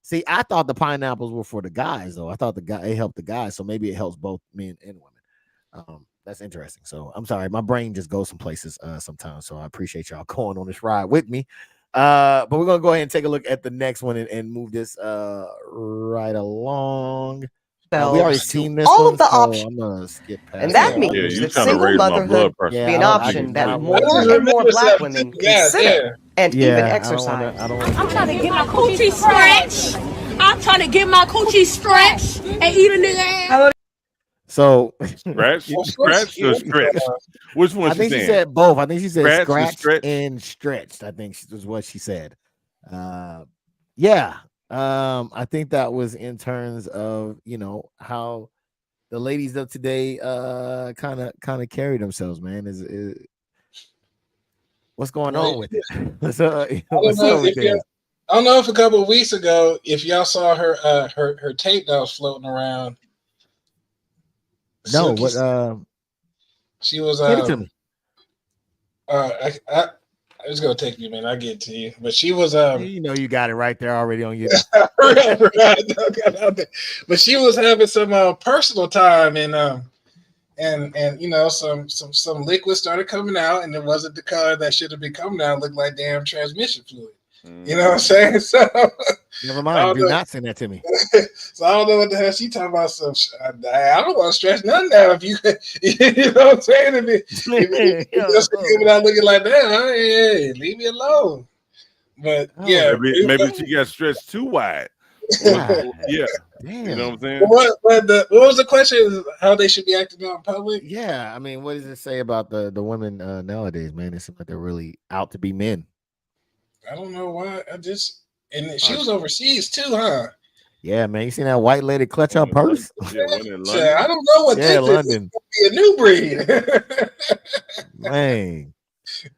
See, I thought the pineapples were for the guys, though. I thought it helped the guys, so maybe it helps both men and women. That's interesting. So I'm sorry, my brain just goes some places sometimes. So I appreciate y'all going on this ride with me. But we're gonna go ahead and take a look at the next one and move this right along. We already seen this all one, of the so options. I'm gonna skip past And that that. means you that trying to single raise my blood motherhood pressure. be an option that more just and more remember black something women too, guys, consider and even Yeah, exercise. I don't want I'm trying to get my coochie stretch. I'm trying to get my coochie stretch and eat a nigga ass. So Scratch or stretch? Which one I she think she saying? said both. I think she said Scratch or scratched stretch? and stretched. I think was what she said. Yeah. I think that was in terms of, you know, how the ladies of today kind of carry themselves, man. Is what's going on with it? What's up with this? I don't know if a couple of weeks ago, if y'all saw her her tape that was floating around. No, Silky, what she was get it to me. It's gonna take me a minute. I get it to you, but she was You know, you got it right there already on you. But she was having some personal time, and you know, some liquid started coming out, and it wasn't the color that should have been coming out. It looked like damn transmission fluid. You know what I'm saying? So never mind. Do not send that to me. So I don't know what the hell she talking about. Some I don't want to stretch nothing now. If you you know what I'm saying? If it's coming out looking like that, hey, leave me alone. But yeah, maybe she got stretched too wide. Yeah, damn. You know what I'm saying? What was the question? How they should be acting out in public? Yeah, I mean, what does it say about the women nowadays, man? It seems like they're really out to be men. I don't know why. She was overseas too, huh? Yeah, man. You seen that white lady clutch her purse? Yeah, one in London. I don't know what this London. is. Be a new breed. Man.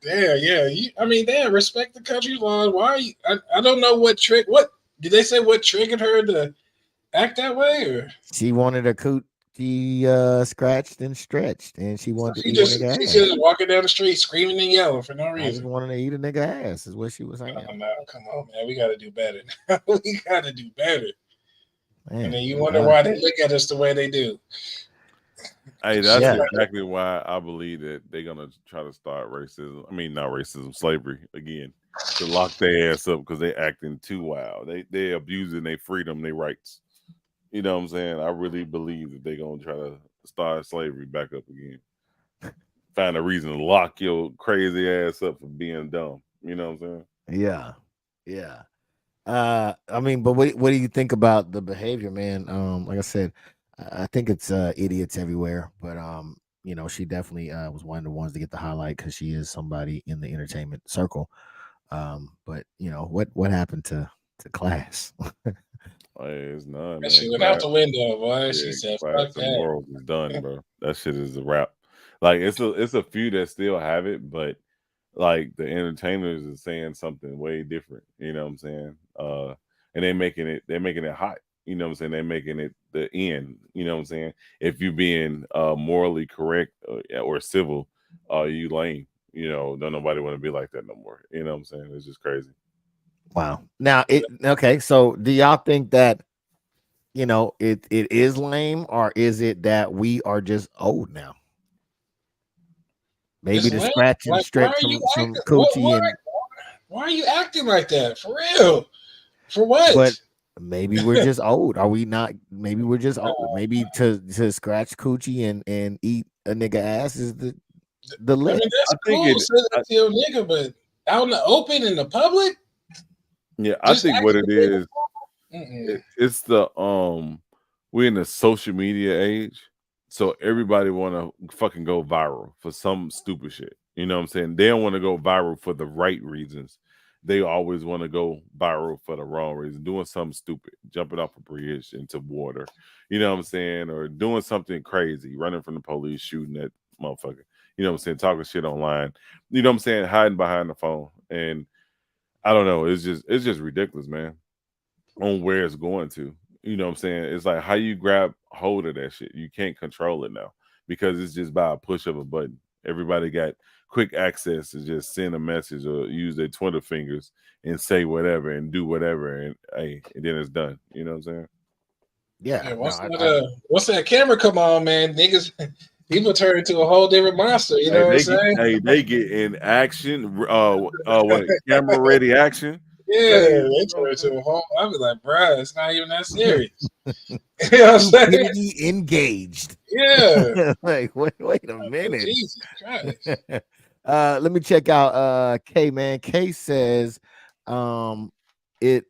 Damn, respect the country laws. Why are you? I don't know what did they say? What triggered her to act that way? Or she wanted her coochie scratched and stretched, and she wanted to eat a nigga ass. She's just walking down the street screaming and yelling for no reason. I just wanted to eat a nigga ass, is what she was saying. No, come on, man. We got to do better. We got to do better. Man, and then you wonder why they look at us the way they do. Hey, that's exactly why I believe that they're gonna try to start racism. I mean, not racism, slavery again, to lock their ass up because they acting too wild. They abusing their freedom, their rights. You know what I'm saying? I really believe that they're gonna try to start slavery back up again. Find a reason to lock your crazy ass up for being dumb. You know what I'm saying? Yeah. I mean, but what do you think about the behavior, man? Like I said, I think it's idiots everywhere, but you know, she definitely was one of the ones to get the highlight because she is somebody in the entertainment circle. But you know, what happened to class? It's none. Man. She went out the window, boy. Yeah, she said, "Fuck that." Morals is done, bro. That shit is a wrap. Like it's a few that still have it, but like the entertainers is saying something way different. You know what I'm saying? And they're making it hot. You know what I'm saying? They're making it the end. You know what I'm saying? If you're being morally correct or civil, you lame. You know, don't nobody want to be like that no more. You know what I'm saying? It's just crazy. Wow. Now okay. So do y'all think that, you know, it is lame, or is it that we are just old now? Maybe to scratch and stretch some coochie why are you acting like that? For real? For what? But maybe we're just old. Are we not? Maybe we're just old. Maybe to scratch coochie and eat a nigga ass is the lit. I mean, that's cool. Say that to your nigga, but out in the open in the public. Yeah, I think what it is, it's the we're in the social media age, so everybody want to fucking go viral for some stupid shit. You know what I'm saying? They don't want to go viral for the right reasons. they always want to go viral for the wrong reason, doing something stupid, jumping off a bridge into water, you know what I'm saying, or doing something crazy, running from the police, shooting at motherfucker, you know what I'm saying, talking shit online, you know what I'm saying, hiding behind the phone. And I don't know, it's just ridiculous, man, on where it's going to. You know what I'm saying? It's like how you grab hold of that shit. You can't control it now because it's just by a push of a button. Everybody got quick access to just send a message or use their Twitter fingers and say whatever and do whatever, and hey, and then it's done. You know what I'm saying? Yeah, once that camera come on, man, niggas, people turn into a whole different monster. You know what I'm saying? They get in action. What camera ready action? Yeah, they turn into a whole. I was like, bruh, it's not even that serious. You know what I'm saying? Stupidity engaged. Yeah. Like, wait a minute. Jesus Christ. Let me check out K, man. K says it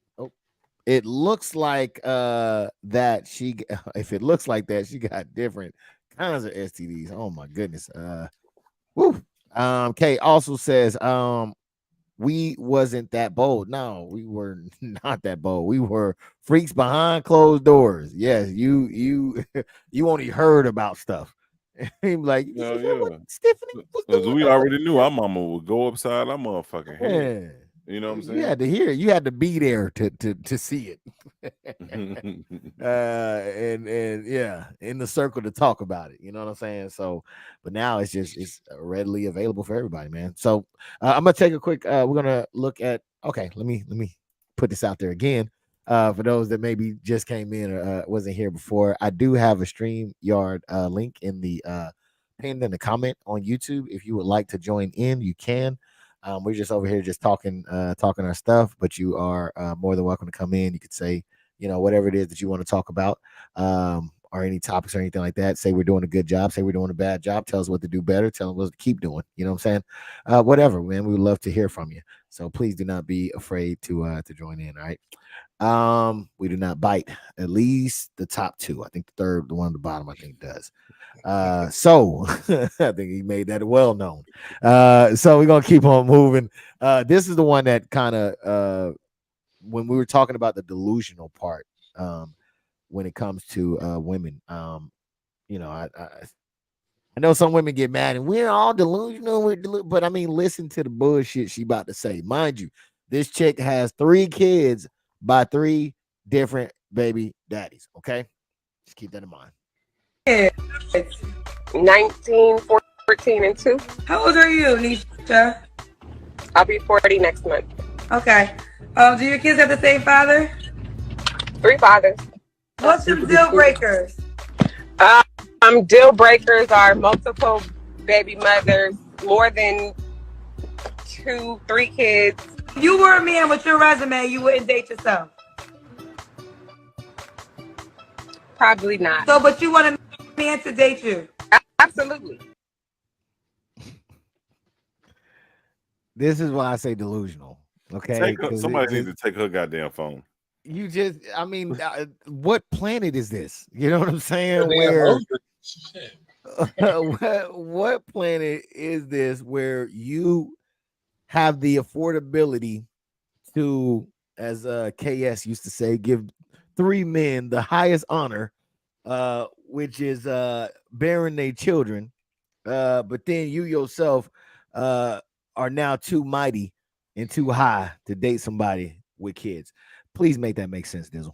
looks like that she if it looks like that, she got different kinds of STDs. Oh my goodness. K also says we wasn't that bold. No, we were not that bold. We were freaks behind closed doors. Yes, you only heard about stuff. Like, Stephanie, because we already knew our mama would go upside our motherfucking head. You know what I'm saying? You had to hear it. You had to be there to see it. And yeah, in the circle to talk about it. You know what I'm saying? So, but now it's readily available for everybody, man. So I'm gonna take a quick. We're gonna look at. Okay, let me put this out there again. For those that maybe just came in or wasn't here before, I do have a StreamYard link in the pinned in the comment on YouTube. If you would like to join in, you can. We're just over here just talking our stuff, but you are more than welcome to come in. You could say, you know, whatever it is that you want to talk about, or any topics or anything like that. Say we're doing a good job, say we're doing a bad job, tell us what to do better, tell us what to keep doing. You know what I'm saying? Whatever, man. We would love to hear from you. So please do not be afraid to join in. All right. We do not bite. At least the top two. I think the third, the one at the bottom, I think does. So I think he made that well known. So we're gonna keep on moving. This is the one that kind of when we were talking about the delusional part, when it comes to women, you know, I know some women get mad and we're all delusional, but I mean, listen to the bullshit she about to say. Mind you, this chick has 3 kids by 3 different baby daddies. Okay, just keep that in mind. 19, 14, and 2. How old are you, Nisha? I'll be 40 next month. Okay. Do your kids have the same father? 3 fathers. What's some deal breakers? Deal breakers are multiple baby mothers, more than 2, 3 kids. If you were a man with your resume, you wouldn't date yourself. Probably not. So, but you want a man to date you? Absolutely. This is why I say delusional. Okay, somebody needs to take her goddamn phone. You just, I mean, what planet is this? You know what I'm saying? Where what planet is this where you have the affordability to, as KS used to say, give 3 men the highest honor, which is bearing their children, but then you yourself are now too mighty and too high to date somebody with kids. Please make that make sense, Dizzle.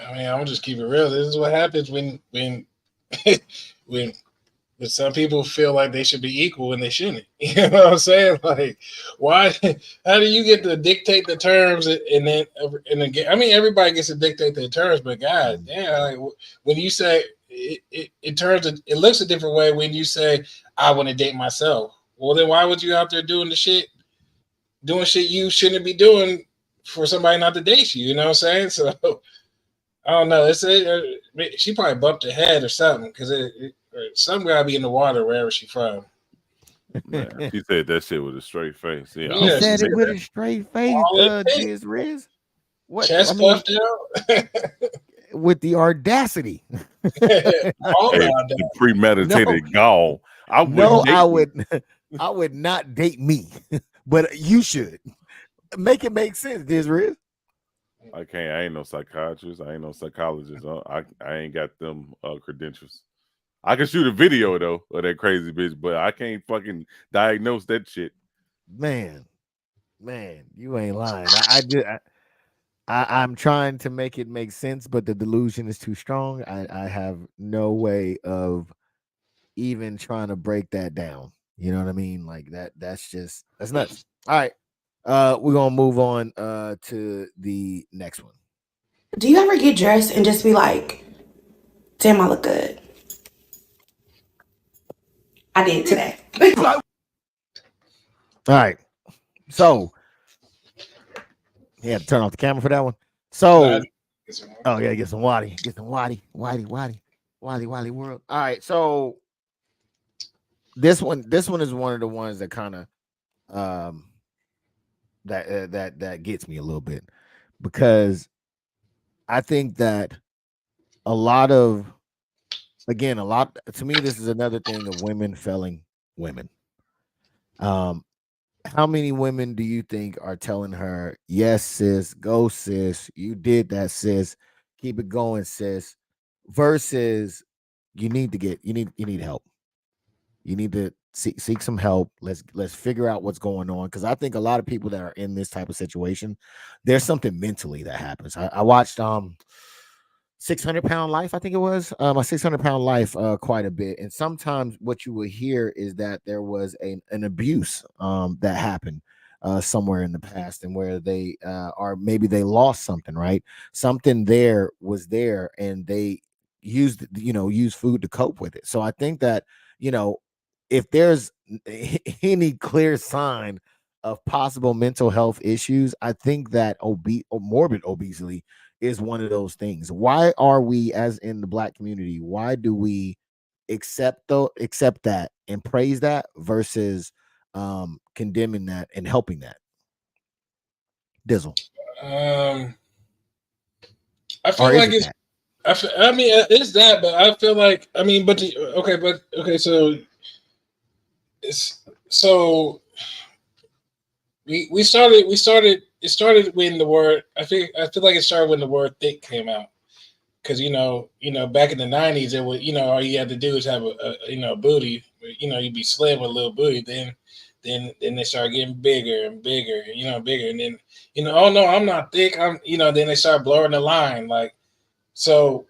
I mean, I'm gonna just keep it real. This is what happens when some people feel like they should be equal when they shouldn't. You know what I'm saying? Like, why? How do you get to dictate the terms and then I mean, everybody gets to dictate the terms, but God damn, like, when you say it looks a different way when you say I want to date myself. Well, then why would you out there doing shit you shouldn't be doing for somebody not to date you? You know what I'm saying? So I don't know. She probably bumped her head or something because some gotta be in the water wherever she's from. Man, she said that shit with a straight face. Yeah, she said it with a straight face. Riz. What? Chest puffed out. With the audacity. The premeditated gall. I would not date me, but you should make it make sense. This Riz. I can't. I ain't no psychiatrist. I ain't no psychologist. I ain't got them credentials. I can shoot a video though of that crazy bitch, but I can't fucking diagnose that shit. Man, you ain't lying. I'm trying to make it make sense, but the delusion is too strong. I have no way of even trying to break that down. You know what I mean? Like that's nuts. All right. We're gonna move on to the next one. Do you ever get dressed and just be like, damn, I look good? I did today. All right. So you had to turn off the camera for that one. So yeah, get some Waddy. Get some Waddy world. All right. So this one is one of the ones that kind of that gets me a little bit, because I think that a lot to me, this is another thing of women failing women. How many women do you think are telling her, yes, sis, go, sis, you did that, sis, keep it going, sis, versus you need help. You need to seek some help. Let's figure out what's going on, because I think a lot of people that are in this type of situation, there's something mentally that happens. I watched 600-Pound Life, I think it was my 600-Pound Life quite a bit, and sometimes what you will hear is that there was an abuse that happened somewhere in the past, and where they are, maybe they lost something, right? Something there was there, and they used food to cope with it. So I think that, if there's any clear sign of possible mental health issues, I think that morbid obesity is one of those things. Why are we, as in the Black community, why do we accept that and praise that versus condemning that and helping that? Dizzle. I feel like it's. I mean, it's that, but I feel like, I mean, okay, so it's so we started. It started when the word. I feel like it started when the word "thick" came out, because back in the '90s, it was, all you had to do is have a booty. You'd be slim with a little booty. Then they started getting bigger and bigger, bigger, and then oh no, I'm not thick. I'm Then they started blurring the line, like, so.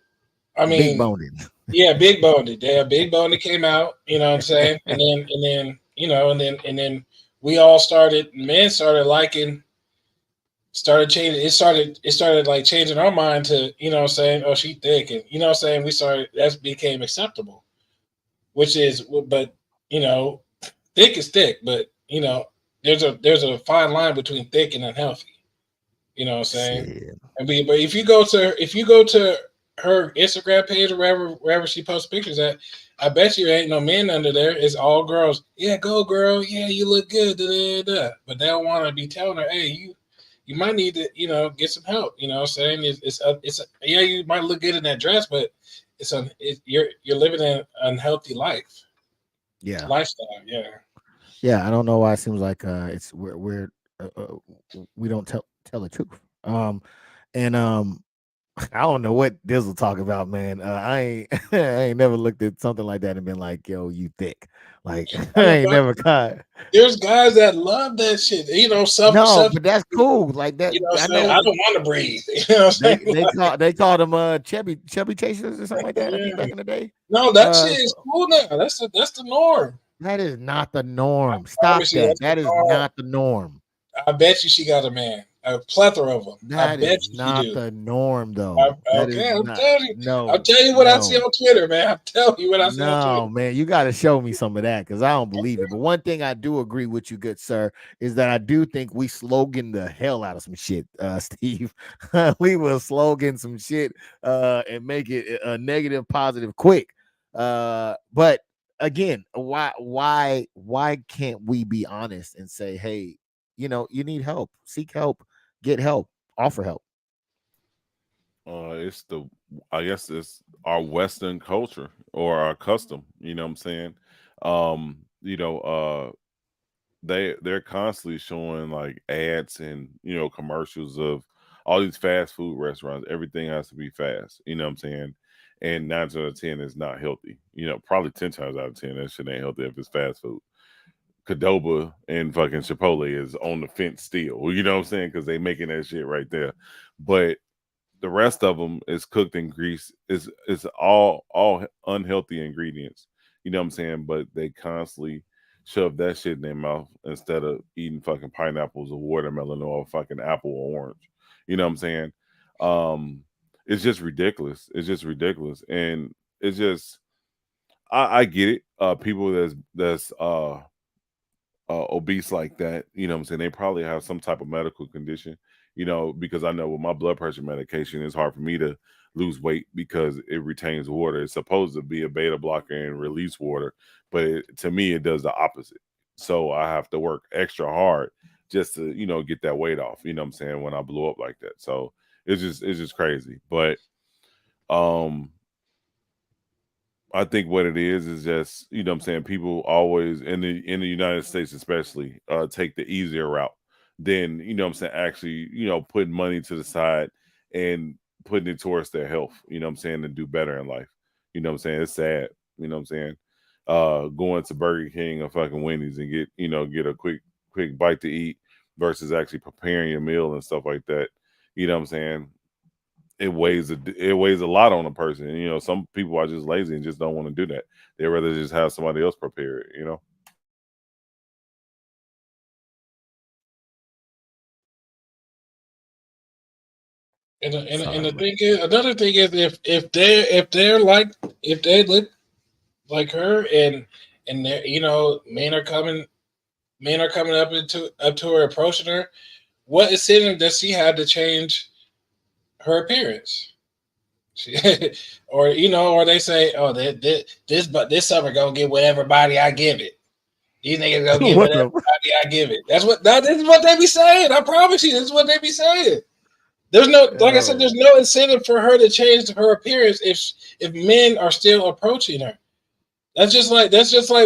I mean, big boned. Yeah, big boned. Yeah, big boned came out. You know what I'm saying? And then we all started. Men started liking. Started changing. It started like changing our mind to, saying, oh, she thick, and saying, we started, that became acceptable, which is, but thick is thick, but there's a fine line between thick and unhealthy. You know what I'm saying? But if you go to her Instagram page or wherever she posts pictures at, I bet you ain't no men under there. It's all girls. Yeah, go girl. Yeah, you look good. Da, da, da. But they don't want to be telling her, hey, you might need to, get some help. You know what I'm saying? It's yeah, you might look good in that dress, but you're living an unhealthy life. Yeah. Lifestyle. Yeah. Yeah, I don't know why it seems like we don't tell the truth. I don't know what Dizzle talk about, man. I ain't never looked at something like that and been like, yo, you thick. Like, I ain't never caught. There's guys that love that shit. But that's cool. Like that. I don't want to breathe. You know what I'm saying? They called them chubby chasers or something like that. I think back in the day. No, that shit is cool now. That's the norm. That is not the norm. Stop that. That is not the norm. I bet you she got a man. A plethora of them. That is not the norm, though. Okay, I'm telling you. No, I'll tell you what I see on Twitter, man. I'm telling you what I see on Twitter. No, man, you got to show me some of that, because I don't believe it. But one thing I do agree with you, good sir, is that I do think we slogan the hell out of some shit, Steve. We will slogan some shit and make it a negative, positive, quick. But again, why can't we be honest and say, hey, you need help, seek help, get help, offer help? I guess it's our Western culture or our custom. You know what I'm saying? they're constantly showing like ads and commercials of all these fast food restaurants. Everything has to be fast. You know what I'm saying? And 9 out of 10 is not healthy. Probably 10 times out of 10 that shit ain't healthy if it's fast food. Cadoba and fucking Chipotle is on the fence still. You know what I'm saying? Because they making that shit right there. But the rest of them is cooked in grease. Is all unhealthy ingredients. You know what I'm saying? But they constantly shove that shit in their mouth instead of eating fucking pineapples or watermelon or fucking apple or orange. You know what I'm saying? It's just ridiculous. It's just ridiculous, and it's just I get it. People that's obese like that, you know what I'm saying? They probably have some type of medical condition, because I know with my blood pressure medication, it's hard for me to lose weight because it retains water. It's supposed to be a beta blocker and release water, but to me, it does the opposite. So I have to work extra hard just to, get that weight off, you know what I'm saying, when I blow up like that. So it's just crazy. But I think what it is just, what I'm saying, people always in the United States especially take the easier route than, what I'm saying, actually, putting money to the side and putting it towards their health, what I'm saying, to do better in life. You know what I'm saying? It's sad, what I'm saying? Going to Burger King or fucking Wendy's and get a quick bite to eat versus actually preparing your meal and stuff like that. You know what I'm saying? It weighs a lot on a person. And, some people are just lazy and just don't want to do that. They rather just have somebody else prepare it. And the thing is, another thing is, if they look like her, and they're, men are coming up to her, approaching her, what incentive does she have to change her appearance? Or they say, oh, this summer gonna get whatever body I give it. These niggas gonna get whatever body I give it. This is what they be saying. I promise you, this is what they be saying. There's no, like I said, there's no incentive for her to change her appearance if men are still approaching her. That's just like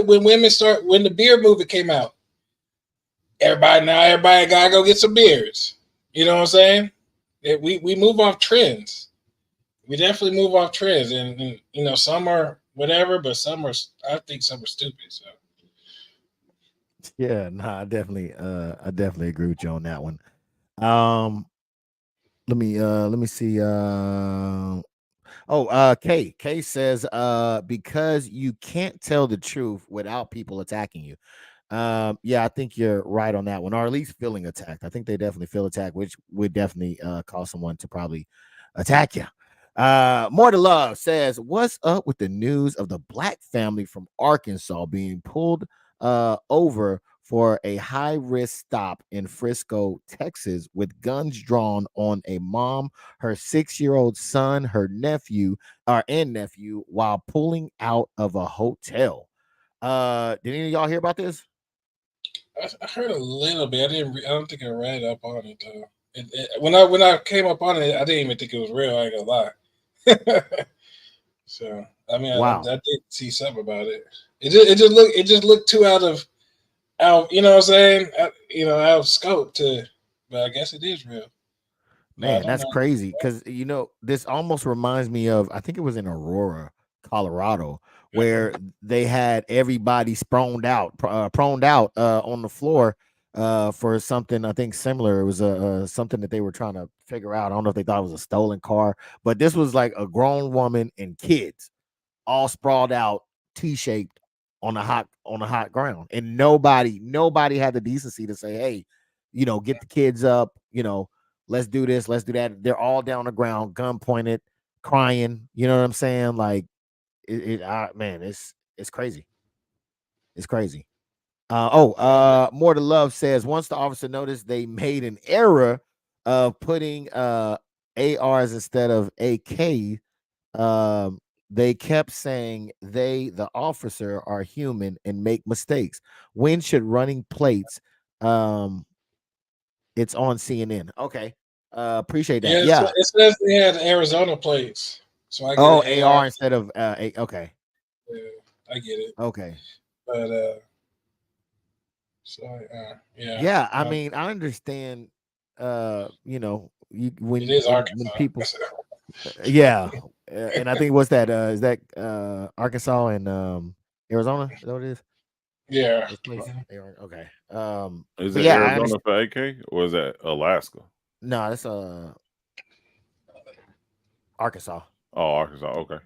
when the beard movement came out. Everybody gotta go get some beards. You know what I'm saying? We move off trends. We definitely move off trends, and some are whatever, but I think some are stupid. So Yeah, nah, I definitely agree with you on that one. Let me see. K says because you can't tell the truth without people attacking you. Yeah, I think you're right on that one, or at least feeling attacked. I think they definitely feel attacked, which would definitely cause someone to probably attack you. More to Love says, what's up with the news of the black family from Arkansas being pulled over for a high-risk stop in Frisco, Texas, with guns drawn on a mom, her 6-year-old son, her nephew, while pulling out of a hotel? Did any of y'all hear about this? I heard a little bit. I don't think I read up on it though. When I came up on it, I didn't even think it was real. I ain't gonna lie. So I mean, wow. I did see something about it. It just looked too out. You know what I'm saying? Out of scope but I guess it is real. Man, that's crazy because this almost reminds me of, I think it was in Aurora, Colorado, where they had everybody proned out on the floor for something I think similar. It was something that they were trying to figure out. I don't know if they thought it was a stolen car, but this was like a grown woman and kids all sprawled out, T-shaped on the hot ground, and nobody had the decency to say, hey, get the kids up, let's do this, let's do that. They're all down on the ground, gun pointed, crying. You know what I'm saying? Like, man, it's crazy. It's crazy. More to Love says, once the officer noticed they made an error of putting ARs instead of AK, they kept saying the officer, are human and make mistakes. When should running plates? It's on CNN. Okay. Appreciate that. Yeah. It says they had Arizona plates. So I get AR instead of okay. Yeah, I get it. Okay. But So yeah. Yeah, I mean, I understand. You know, It when is when Arkansas. people, yeah, and I think what's that? Is that Arkansas and Arizona? Is that what it is? Yeah. This place? Okay. Is But it yeah, I Arizona understand. for AK or is that Alaska? No, that's Arkansas. Oh, Arkansas. Okay.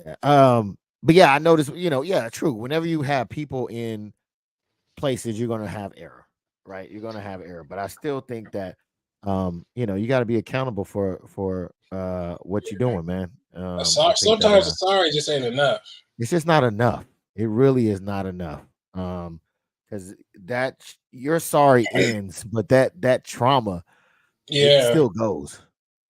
Yeah. But yeah, I noticed. You know, yeah, true. Whenever you have people in places, you're gonna have error, right? You're gonna have error. But I still think that, you know, you got to be accountable for what you're doing, man. I think that Sometimes a sorry just ain't enough. it's just not enough. It really is not enough. Because that your sorry ends, but that trauma, it Yeah. still goes.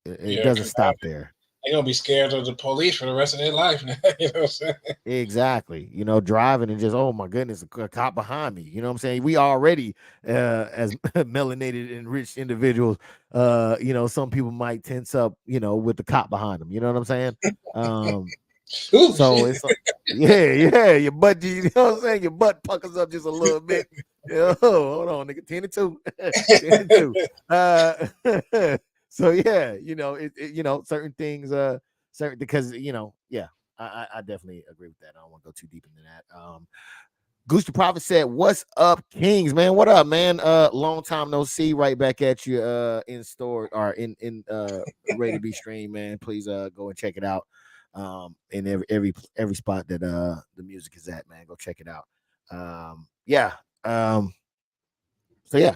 It Yeah. doesn't stop there. They're gonna be scared of the police for the rest of their life. You know what I'm saying? Exactly. You know, driving and just, oh my goodness, a cop behind me. You know what I'm saying? We already, as melanated, enriched individuals, you know, some people might tense up, you know, with the cop behind them. You know what I'm saying? So it's like, yeah, your butt, you know what I'm saying? Your butt puckers up just a little bit. Oh, hold on, nigga, 10 and 2. 10 and 2. So yeah, you know, you know, certain things, certain, because you know, yeah, I definitely agree with that. I don't want to go too deep into that. Goose the Prophet said, "What's up, Kings, man? What up, man? Long time no see. Right back at you, in store or in ready to be streamed, man. Please go and check it out. In every spot that the music is at, man. Go check it out. Yeah. So yeah,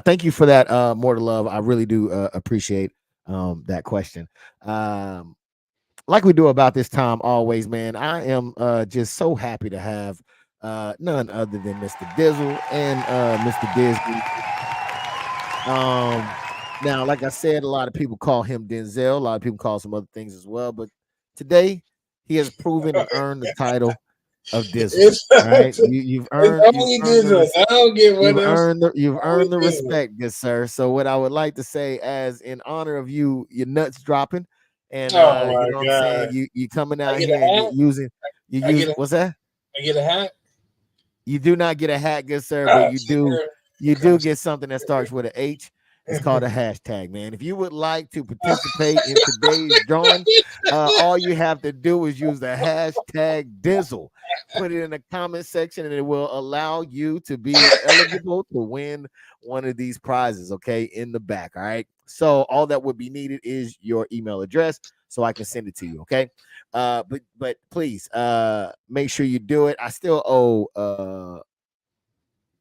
thank you for that. More to love. I really do appreciate that question. Like we do about this time always, man. I am just so happy to have none other than Mr. Dizzle and Mr. Disney. Now, like I said, a lot of people call him Denzel. A lot of people call some other things as well, but today he has proven and earned the title of Dizzle. All right, you've earned the respect, good sir. So what I would like to say, as in honor of you, your nuts dropping, and you know what I'm saying, you coming out here and what's that? I get a hat. You do not get a hat, good sir, but you do get something that starts with an H. It's called a hashtag, man. If you would like to participate in today's drawing, all you have to do is use the hashtag Dizzle. Put it in the comment section, and it will allow you to be eligible to win one of these prizes, okay, in the back, all right? So all that would be needed is your email address so I can send it to you, okay? But please make sure you do it. I still owe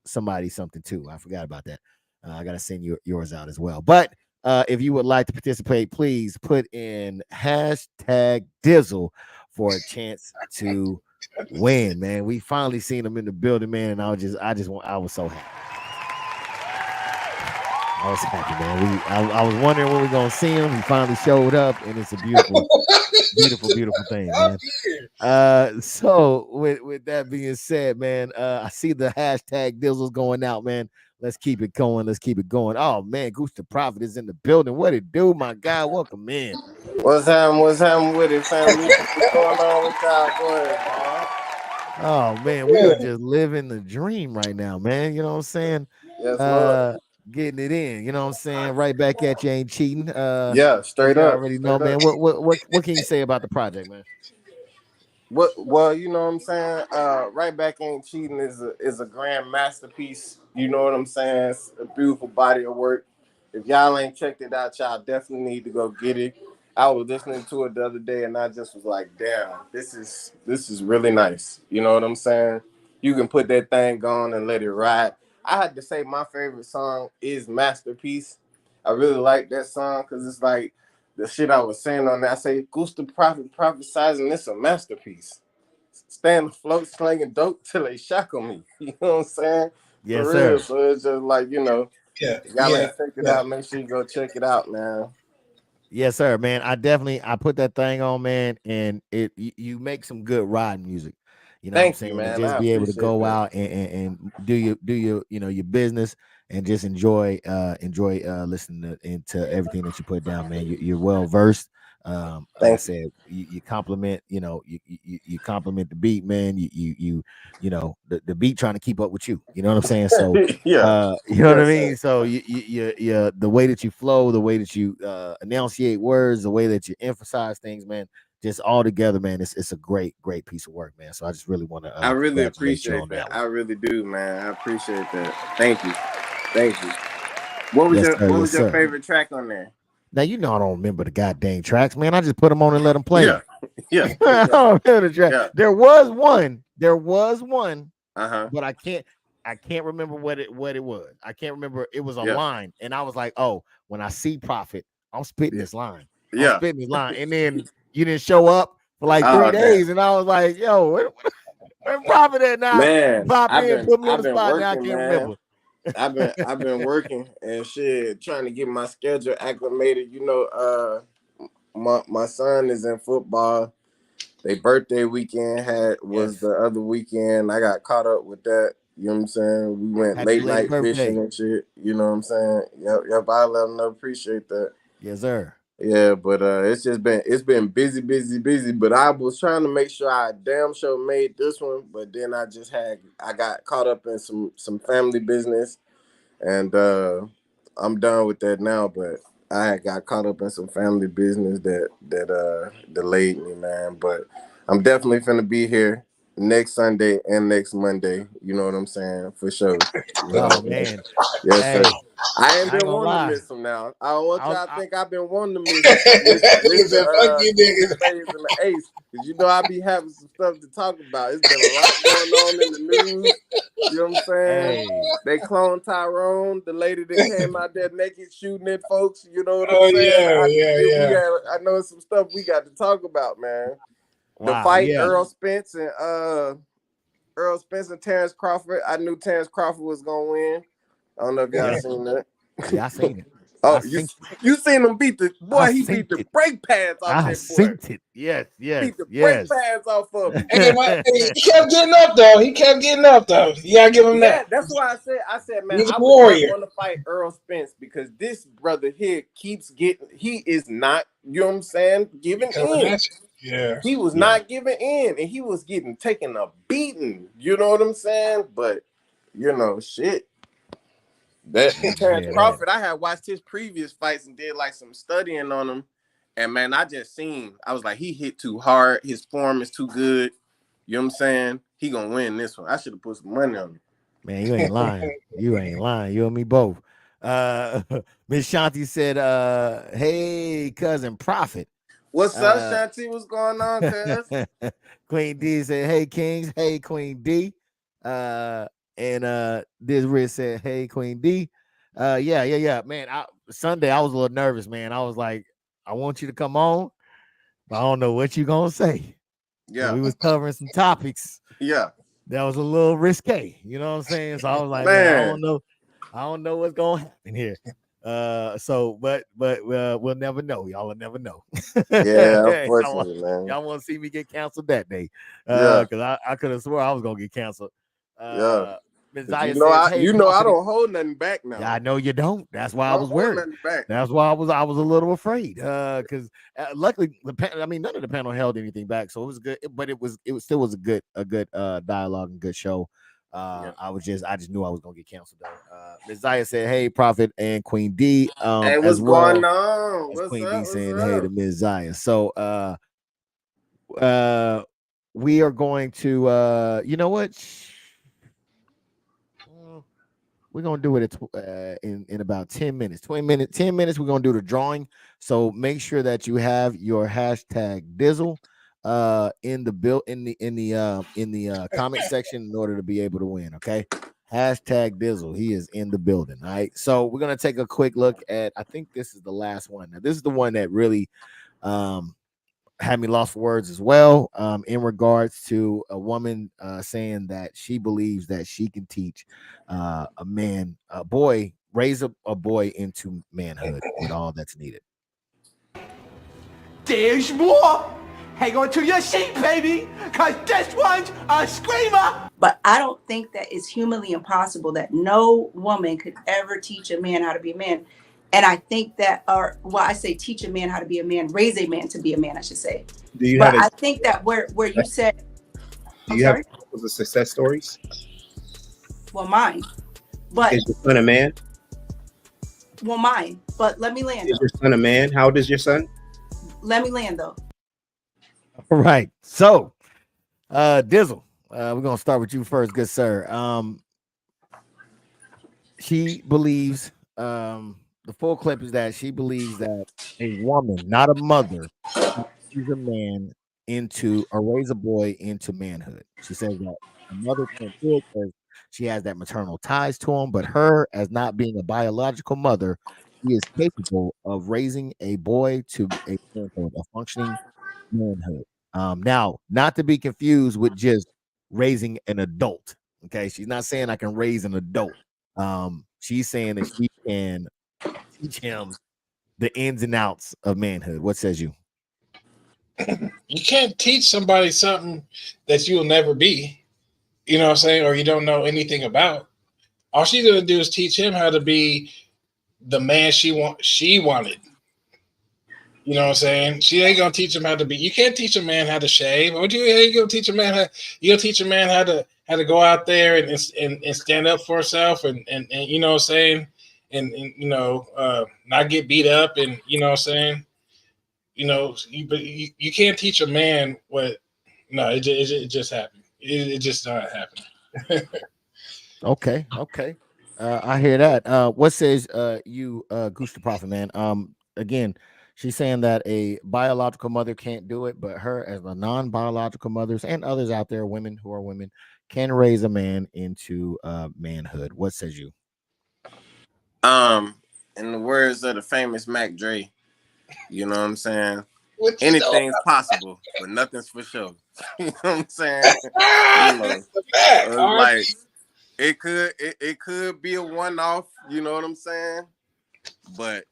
somebody something too. I forgot about that. I gotta send yours out as well. But if you would like to participate, please put in hashtag Dizzle for a chance to win, man. We finally seen him in the building, man, and I was so happy. I was happy, man. I was wondering when we were gonna see him. He finally showed up, and it's a beautiful, beautiful thing, man. So with that being said, man, I see the hashtag Dizzle's going out, man. Let's keep it going. Let's keep it going. Oh man, Goose the Prophet is in the building. What it do, my guy? Welcome in. What's happening with it, family? What's going on with y'all boys, man? Oh man, we are just living the dream right now, man. You know what I'm saying? Yes, Lord. Getting it in. You know what I'm saying? Right back at you, ain't cheating. Yeah, straight you up. already know, man. What can you say about the project, man? Well, you know what I'm saying? Right Back Ain't Cheating is a grand masterpiece. You know what I'm saying? It's a beautiful body of work. If y'all ain't checked it out, y'all definitely need to go get it. I was listening to it the other day and I just was like, damn, this is really nice. You know what I'm saying? You can put that thing on and let it ride. I had to say my favorite song is Masterpiece. I really like that song because it's like the shit I was saying on that. I say, Goose the Prophet prophesizing this a masterpiece. Stand afloat, slinging dope till they shackle me. You know what I'm saying? Yes, For sir. real. So it's just like, you know, y'all ain't checked it out. Make sure you go check it out, man. Yes, sir, man. I put that thing on, man, and you make some good ride music. You know what I'm saying? Man. And just be able to go out and do your your business and just enjoy listening to everything that you put down, man. You're well versed. Like I said, you compliment, you compliment the beat, man. You know, the beat trying to keep up with you. You know what I'm saying? So Yeah. you know what I Yes, mean? sir. So you the way that you flow, the way that you enunciate words, the way that you emphasize things, man, just all together, man. It's a great piece of work, man. So I just really want to I really congratulate you appreciate on that. that I one. really do, man. I appreciate that. Thank you. Thank you. What was Yes, your sir. What Yes, was your sir. favorite track on there? Now you know I don't remember the goddamn tracks, man. I just put them on and let them play. Yeah. Yeah. I don't remember the track. Yeah. There was one, Uh-huh. but I can't remember what it was. I can't remember. It was a Yeah. line, and I was like, oh, when I see Prophet, I'm spitting this line. I'm Yeah. spitting this line, and then you didn't show up for like 3 Oh, damn. days, and I was like, yo, where Prophet at now? Man, Pop I've in, been put me on I've the been spot. Now I working, can't man. remember. I've been working and shit, trying to get my schedule acclimated. You know, my son is in football. Their birthday weekend was the other weekend. I got caught up with that. You know what I'm saying? We went Happy late belated night fishing birthday. and shit. You know what I'm saying? Yep. I let them know. Appreciate that. Yes, sir. Yeah, but it's been busy. But I was trying to make sure I damn sure made this one. But then I got caught up in some family business, and I'm done with that now. But I had got caught up in some family business that delayed me, man. But I'm definitely finna be here next Sunday and next Monday. You know what I'm saying? For sure. Oh man. Yes, Hey, sir. I ain't I ain't been gonna wanting to lie. miss them now. I don't want y'all to I think I've been wanting to miss Nigga said, fuck you, Kings and niggas. Spades and the Ace, because you know I be having some stuff to talk about. It's been a lot going on in the news. You know what I'm saying? Hey. They cloned Tyrone, the lady that came out there naked shooting at folks. You know what I'm Oh saying? yeah. I know some stuff we got to talk about, man. The Wow, fight, yeah. Earl Spence and Terrence Crawford. I knew Terrence Crawford was gonna win. I don't know if y'all Yeah. seen that. Yeah, I seen it. Oh, I seen you seen him beat the boy? He seen beat the it. brake pads off I that boy. seen it. Yes. Beat the brake Yes. pads off of him. Hey, he kept getting up though. You gotta give him Yeah, that. that's why I said, man, He's a I would not warrior. want to fight Earl Spence because this brother here keeps getting. He is not. You know what I'm saying? Giving Coming in. at you. Yeah. He was not giving in, and he was taking a beating. You know what I'm saying? But shit. That Terrence Crawford, I had watched his previous fights and did like some studying on him, and man, I was like, he hit too hard. His form is too good. You know what I'm saying? He gonna win this one. I should have put some money on him. Man, you ain't lying. You ain't lying. You and me both. Miss Shanti said, hey, cousin Prophet. What's up, Shanti? What's going on, cuz? Queen D said, hey, Kings. Hey, Queen D. And this Rich said, hey, Queen D. Yeah. Man, Sunday, I was a little nervous, man. I was like, I want you to come on, but I don't know what you gonna say. Yeah. We was covering some topics. Yeah. That was a little risque. You know what I'm saying? So I was like, man, I don't know what's gonna happen here. But we'll never know. Y'all will never know. Yeah, unfortunately, man. Y'all want to see me get canceled that day. Yeah. Because I could have swore I was gonna get canceled. Yeah. Ms. You Zaya know, says, hey, I don't hold nothing back now. Yeah, I know you don't. That's why I was hold worried. nothing back. That's why I was a little afraid. Because luckily, none of the panel held anything back, so it was good. But it still was a good dialogue and good show. I just knew I was gonna get canceled though. Ms. Zaya said, "Hey, Prophet and Queen D." Hey, what's as well going on? as What's Queen up? D What's saying, up? "Hey" to Ms. Zaya. So, we are going to, you know what? We're gonna do it in about 10 minutes. 10 minutes. We're gonna do the drawing. So make sure that you have your hashtag Dizzle in the comment section in order to be able to win. Okay. Hashtag Dizzle. He is in the building. All right. So we're gonna take a quick look at, I think this is the last one. Now, this is the one that really had me lost for words as well, in regards to a woman saying that she believes that she can teach raise a boy into manhood with all that's needed. There's more. Hang on to your seat, baby, because this one's a screamer. But I don't think that it's humanly impossible that no woman could ever teach a man how to be a man. And I think that, I say teach a man how to be a man, raise a man to be a man, I should say. Do you But have I think that where you said, do you have examples of success stories? well, mine, but Is your son a man? well, mine, but let me land. Is your son a man? How old is your son? Let me land though. All right. So, Dizzle, we're gonna start with you first, good sir. She believes the full clip is that she believes that a woman, not a mother, raise a man into or raise a boy into manhood. She says that a mother can't do it because she has that maternal ties to him, but her, as not being a biological mother, she is capable of raising a boy to a manhood, a functioning manhood. Now, not to be confused with just raising an adult. Okay, she's not saying I can raise an adult. She's saying that she can teach him the ins and outs of manhood. What says you? You can't teach somebody something that you'll never be. You know what I'm saying? Or you don't know anything about. All she's gonna do is teach him how to be the man she wanted. You know what I'm saying? She ain't gonna teach him how to be. You can't teach a man how to shave. What you gonna teach a man how? You gonna teach a man how to go out there and stand up for himself and you know what I'm saying? And you know, not get beat up and you know what I'm saying? You know, you can't teach a man what. No, it just happened. It just not happening. Okay, okay. I hear that. What says you, Goose the Prophet, man? Again, she's saying that a biological mother can't do it, but her as a non-biological mothers and others out there, women who are women, can raise a man into manhood. What says you? In the words of the famous Mac Dre, you know what I'm saying? Anything's possible, but nothing's for sure. You know what I'm saying? You know, like it could be a one-off, you know what I'm saying? But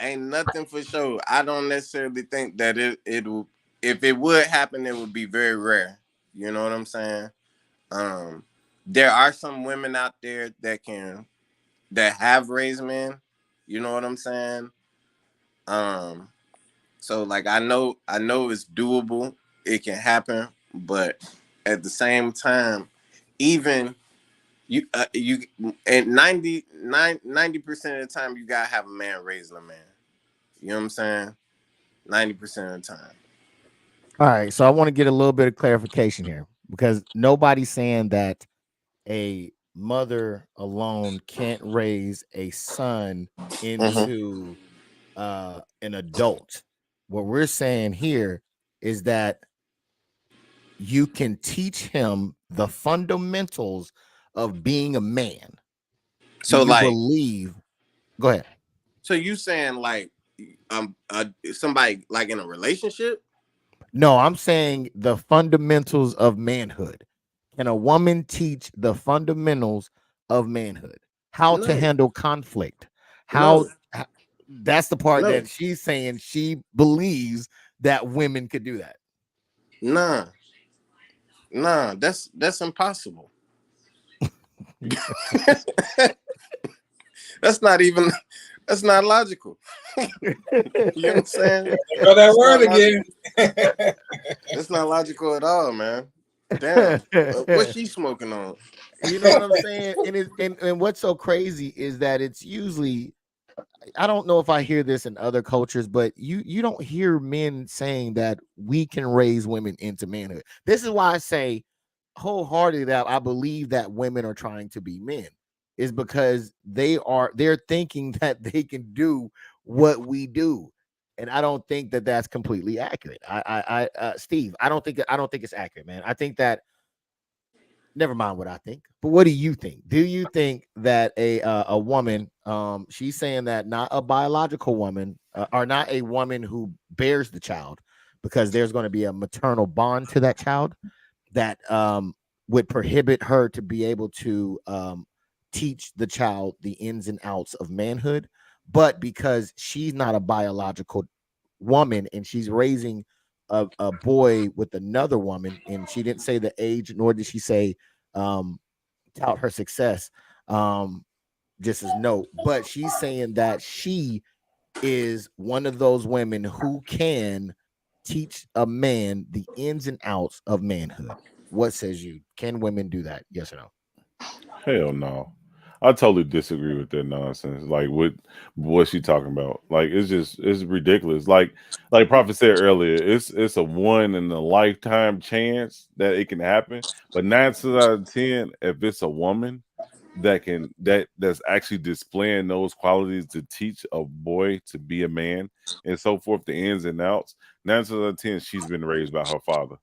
ain't nothing for sure. I don't necessarily think that it'll, if it would happen, it would be very rare. You know what I'm saying? There are some women out there that have raised men. You know what I'm saying? So like I know it's doable. It can happen, but at the same time, even you and 90% of the time you gotta have a man raising a man. You know what I'm saying? 90% of the time. All right, so I want to get a little bit of clarification here because nobody's saying that a mother alone can't raise a son into an adult. What we're saying here is that you can teach him the fundamentals of being a man. So Do you like, believe? Go ahead. So you saying like somebody like in a relationship? No, I'm saying the fundamentals of manhood. Can a woman teach the fundamentals of manhood? How to handle conflict? How that's the part that she's saying she believes that women could do that. Nah, that's impossible. That's not logical. You know what I'm saying? Throw that word again. It's not logical at all, man. Damn, what's she smoking on? You know what I'm saying? And what's so crazy is that it's usually, I don't know if I hear this in other cultures, but you don't hear men saying that we can raise women into manhood. This is why I say wholeheartedly that I believe that women are trying to be men, is because they're thinking that they can do what we do. And I don't think that that's completely accurate. Steve, I don't think it's accurate, man. I think that, never mind what I think, but what do you think? Do you think that a woman, she's saying that not a biological woman, or not a woman who bears the child, because there's going to be a maternal bond to that child that would prohibit her to be able to teach the child the ins and outs of manhood, but because she's not a biological woman and she's raising a boy with another woman, and she didn't say the age, nor did she say tout her success. just as note. But she's saying that she is one of those women who can teach a man the ins and outs of manhood. What says you? Can women do that? Yes or no? Hell no. I totally disagree with that nonsense. Like what she talking about? Like it's ridiculous. Like Prophet said earlier, it's a one in a lifetime chance that it can happen. But 9 times out of 10, if it's a woman that's actually displaying those qualities to teach a boy to be a man and so forth, the ins and outs, 9 times out of 10, she's been raised by her father.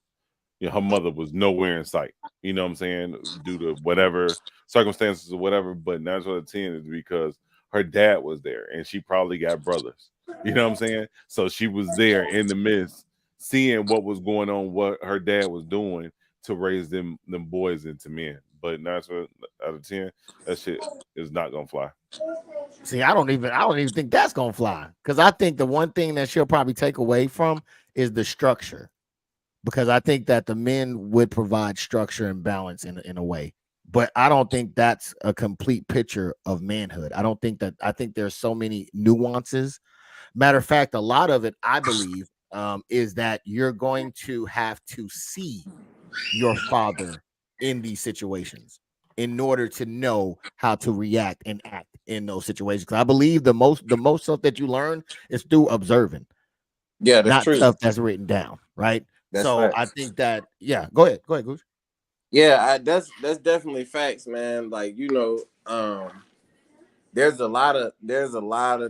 You know, her mother was nowhere in sight. You know what I'm saying? Due to whatever circumstances or whatever. But 9 out of 10 is because her dad was there and she probably got brothers. You know what I'm saying? So she was there in the midst, seeing what was going on, what her dad was doing to raise them boys into men. But 9 out of 10, that shit is not gonna fly. See, I don't even think that's gonna fly. Because I think the one thing that she'll probably take away from is the structure. Because I think that the men would provide structure and balance in a way, but I don't think that's a complete picture of manhood. I think there's so many nuances. Matter of fact, a lot of it, I believe, is that you're going to have to see your father in these situations in order to know how to react and act in those situations. Because I believe the most stuff that you learn is through observing. Yeah, that's not true. stuff that's written down, right? That's so facts. I think that, yeah, go ahead, Goose. Yeah, that's definitely facts, man. Like, there's a lot of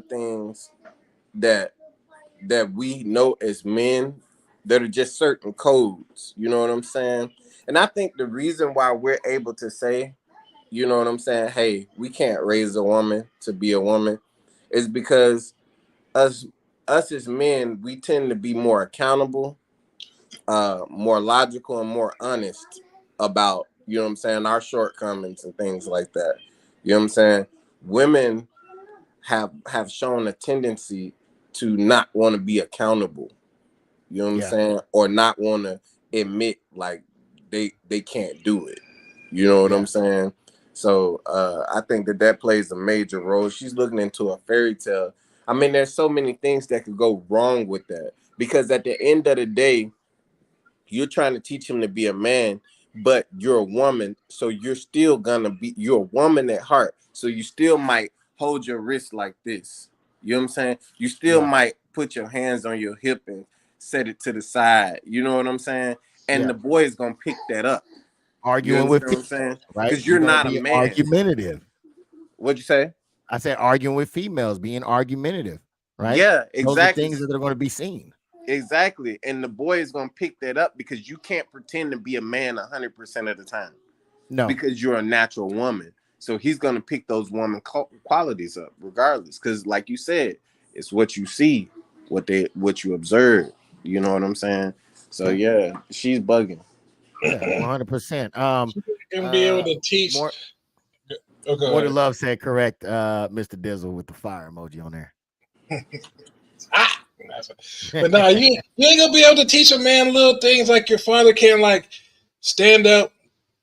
things that we know as men that are just certain codes. You know what I'm saying? And I think the reason why we're able to say, you know what I'm saying, hey, we can't raise a woman to be a woman, is because us as men, we tend to be more accountable, more logical, and more honest about, you know what I'm saying, our shortcomings and things like that. You know what I'm saying? Women have shown a tendency to not want to be accountable. You know what I'm saying? Or not want to admit like they can't do it. You know what I'm saying? So I think that plays a major role. She's looking into a fairy tale. I mean, there's so many things that could go wrong with that, because at the end of the day, you're trying to teach him to be a man, but you're a woman, so you're a woman at heart. So you still might hold your wrist like this. You know what I'm saying? You still might put your hands on your hip and set it to the side. You know what I'm saying? And the boy is gonna pick that up. Arguing with what I'm saying? right? Because you're gonna not a be man. argumentative. What'd you say? I said arguing with females, being argumentative, right? Yeah, exactly. Those are things that are going to be seen. Exactly. And the boy is going to pick that up, because you can't pretend to be a man 100% of the time. No. Because you're a natural woman. So he's going to pick those woman qualities up regardless. Because like you said, it's what you see, what you observe. You know what I'm saying? So yeah, she's bugging. Yeah, 100%. Can be able to teach. More than love said correct, Mr. Dizzle, with the fire emoji on there. But no, you ain't gonna be able to teach a man little things like your father can, like stand up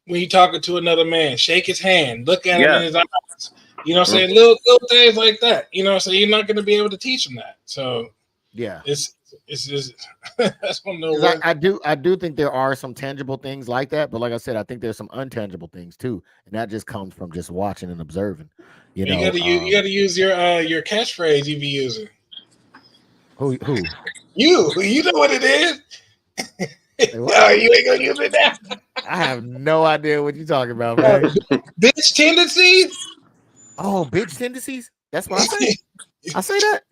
when you're talking to another man, shake his hand, look at him in his eyes. You know what I'm saying? Little things like that. You know what I'm saying? You're not gonna be able to teach him that. So yeah, it's just that's one of the I do think there are some tangible things like that, but like I said, I think there's some untangible things too, and that just comes from just watching and observing. You gotta use your catchphrase you be using. Who? You know what it is. Oh, you ain't gonna use it now. I have no idea what you're talking about, man. Bitch tendencies. Oh, bitch tendencies. That's what I say. I say that.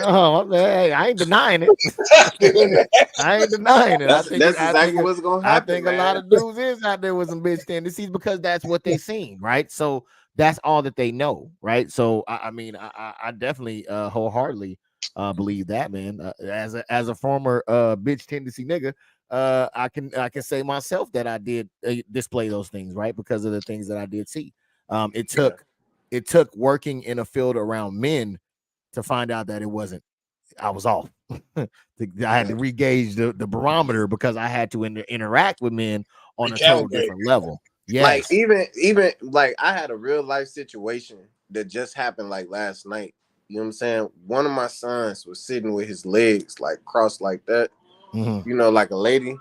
Oh, man, I ain't denying it. I ain't denying it. That's exactly what's gonna happen. I think a lot of dudes is out there with some bitch tendencies because that's what they seen, right? So that's all that they know, right? So I mean, I definitely wholeheartedly believe that, man. As a former bitch tendency nigga, I can say myself that I did display those things, right? Because of the things that I did see. It took working in a field around men to find out that I was off. I had to regauge the barometer because I had to interact with men on a total different level. Like Yes. even like I had a real life situation that just happened like last night. You know what I'm saying? One of my sons was sitting with his legs like crossed like that, Mhm. you know, like a lady.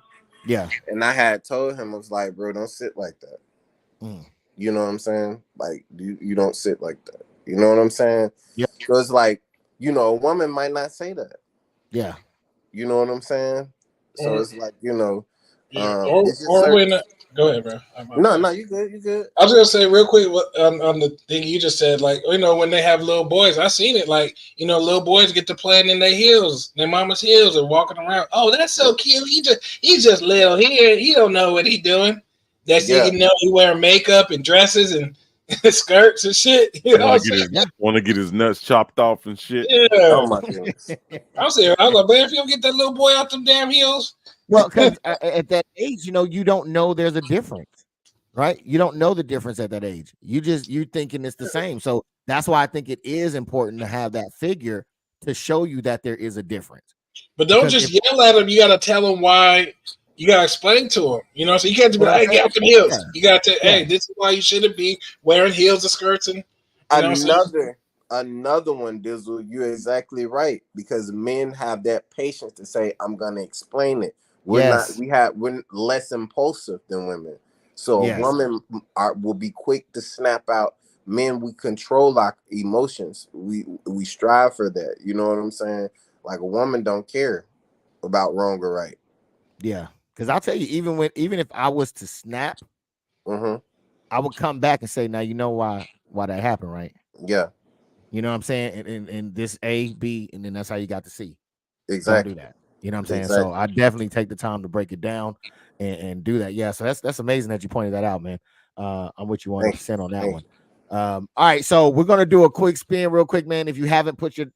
Yeah. And I had told him, I was like, bro, don't sit like that. Mm. You know what I'm saying? Like you don't sit like that. You know what I'm saying? Yeah. So it's like, you know, a woman might not say that. Yeah. You know what I'm saying? So Or it's like, you know, yeah, it's just or certain. when. Go ahead, bro. My No, bad. no, you good, you good. I was gonna say real quick on the thing you just said, like, you know, when they have little boys, I seen it. Like, you know, little boys get to playing in their heels, their mama's heels, and walking around. Oh, that's so cute. He's just little. He don't know what he doing. That's Yeah. you know, he wearing makeup and dresses and skirts and shit. You know what I'm saying? Want to get his nuts chopped off and shit. Yeah. Oh my goodness. I was like, man, if you don't get that little boy out them damn heels. Well, because at that age, you know, you don't know there's a difference, right? You don't know the difference at that age. You thinking it's the same. So that's why I think it is important to have that figure to show you that there is a difference. But don't Because just yell at him. You got to tell him why. You got to explain to him. You know, so you can't just be What I'm like, hey, get saying? off them heels. Yeah. You got to, Yeah. hey, this is why you shouldn't be wearing heels and skirts and, you know what I'm saying? Another one, Dizzle, you're exactly right. Because men have that patience to say, I'm gonna explain it. Yes. We're less impulsive than women. So a Yes. woman will be quick to snap out. Men, we control our emotions. We strive for that. You know what I'm saying? Like a woman don't care about wrong or right. Yeah. Because I'll tell you, even if I was to snap, Mm-hmm. I would come back and say, now you know why that happened, right? Yeah. You know what I'm saying? And this A, B, and then that's how you got to C. Exactly. Don't do that. You know what I'm saying? Exactly. So I definitely take the time to break it down and do that. Yeah. So that's amazing that you pointed that out, man. I'm with you 100% on that one. All right, so we're gonna do a quick spin real quick, man. If you haven't put your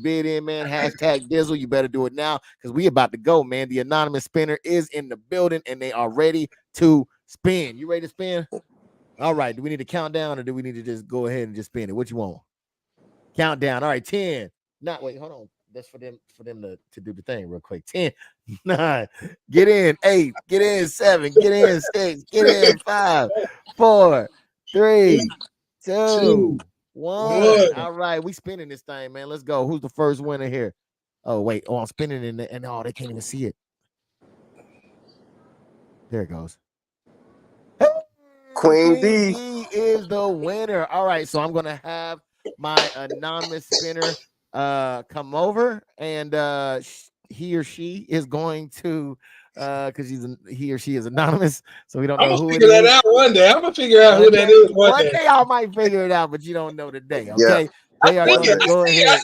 bid in, man, hashtag Dizzle, you better do it now because we about to go, man. The anonymous spinner is in the building and they are ready to spin. You ready to spin? All right. Do we need to count down or do we need to just go ahead and just spin it? What you want? Countdown. All right, 10. Not wait, hold on. That's for them to do the thing real quick. 10, 9, get in, 8, get in, 7, get in, 6, get in, 5, 4, 3, 2, 1. All right, we spinning this thing, man. Let's go. Who's the first winner here? Oh, wait. Oh, I'm spinning in and oh, they can't even see it. There it goes. Queen D is the winner. All right, so I'm gonna have my anonymous spinner come over and he or she is going to because he or she is anonymous, so we don't know who it is. I'm gonna figure that out one day. I'm gonna figure out who that is one day. One day I might figure it out, but you don't know today. Okay, yeah. they are gonna go ahead.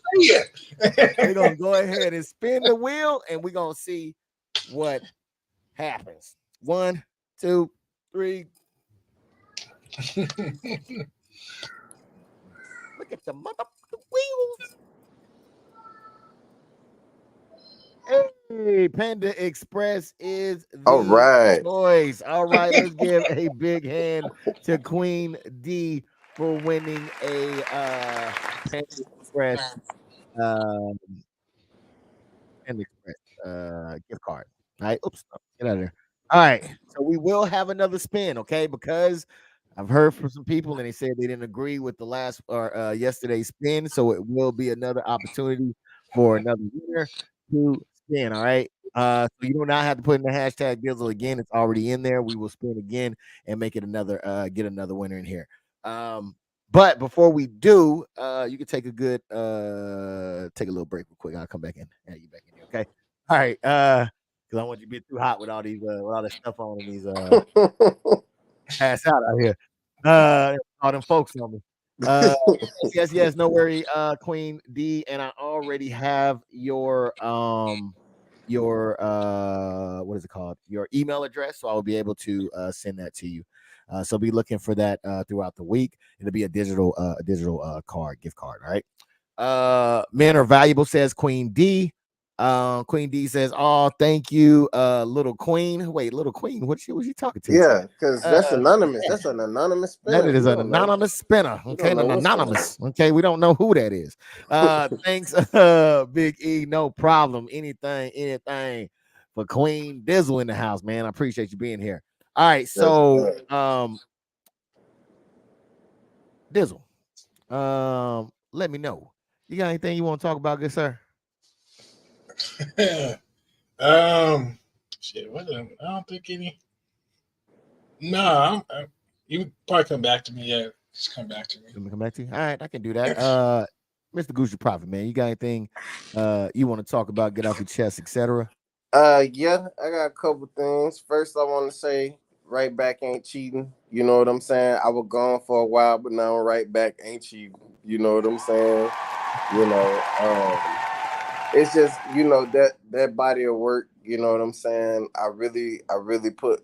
They're gonna go ahead and spin the wheel, and we're gonna see what happens. 1, 2, 3. Look at the motherfucking wheels. Hey, Panda Express is the All right. choice. All right, let's give a big hand to Queen D for winning a Panda Express gift card. All right. Oops. Get out of there. All right. So we will have another spin, okay? Because I've heard from some people and they said they didn't agree with the last or yesterday's spin. So it will be another opportunity for another winner to spin. All right. So you do not have to put in the hashtag Dizzle again. It's already in there. We will spin again and make it another get another winner in here. But before we do, you can take a good take a little break real quick. I'll come back in. Yeah, you back in here, okay? All right. Because I want you to be too hot with all these with all this stuff on and these pass out here. All them folks on me. Yes, no worry, Queen D, and I already have your what is it called? Your email address, so I will be able to send that to you. So be looking for that throughout the week. It'll be a digital card, gift card. All right. Men are valuable, says Queen D. Queen D says, "Oh, thank you, little Queen." Wait, little Queen, what she talking to? Yeah, because that's anonymous. That's an anonymous spinner. That is an anonymous spinner. Okay, an anonymous. Okay, we don't know who that is. Thanks, Big E. No problem. Anything for Queen Dizzle in the house, man. I appreciate you being here. All right, so Dizzle, let me know. You got anything you want to talk about, good sir? Shit. I don't think any. No, you probably come back to me. Yeah, just come back to me. Let me come back to you. All right, I can do that. Mr. Gucci Prophet, man, you got anything you want to talk about? Get off your chest, etc. Yeah, I got a couple things. First, I want to say right back ain't cheating. You know what I'm saying? I was gone for a while, but now right back ain't cheating. You know what I'm saying? You know, it's just that body of work. You know what I'm saying? I really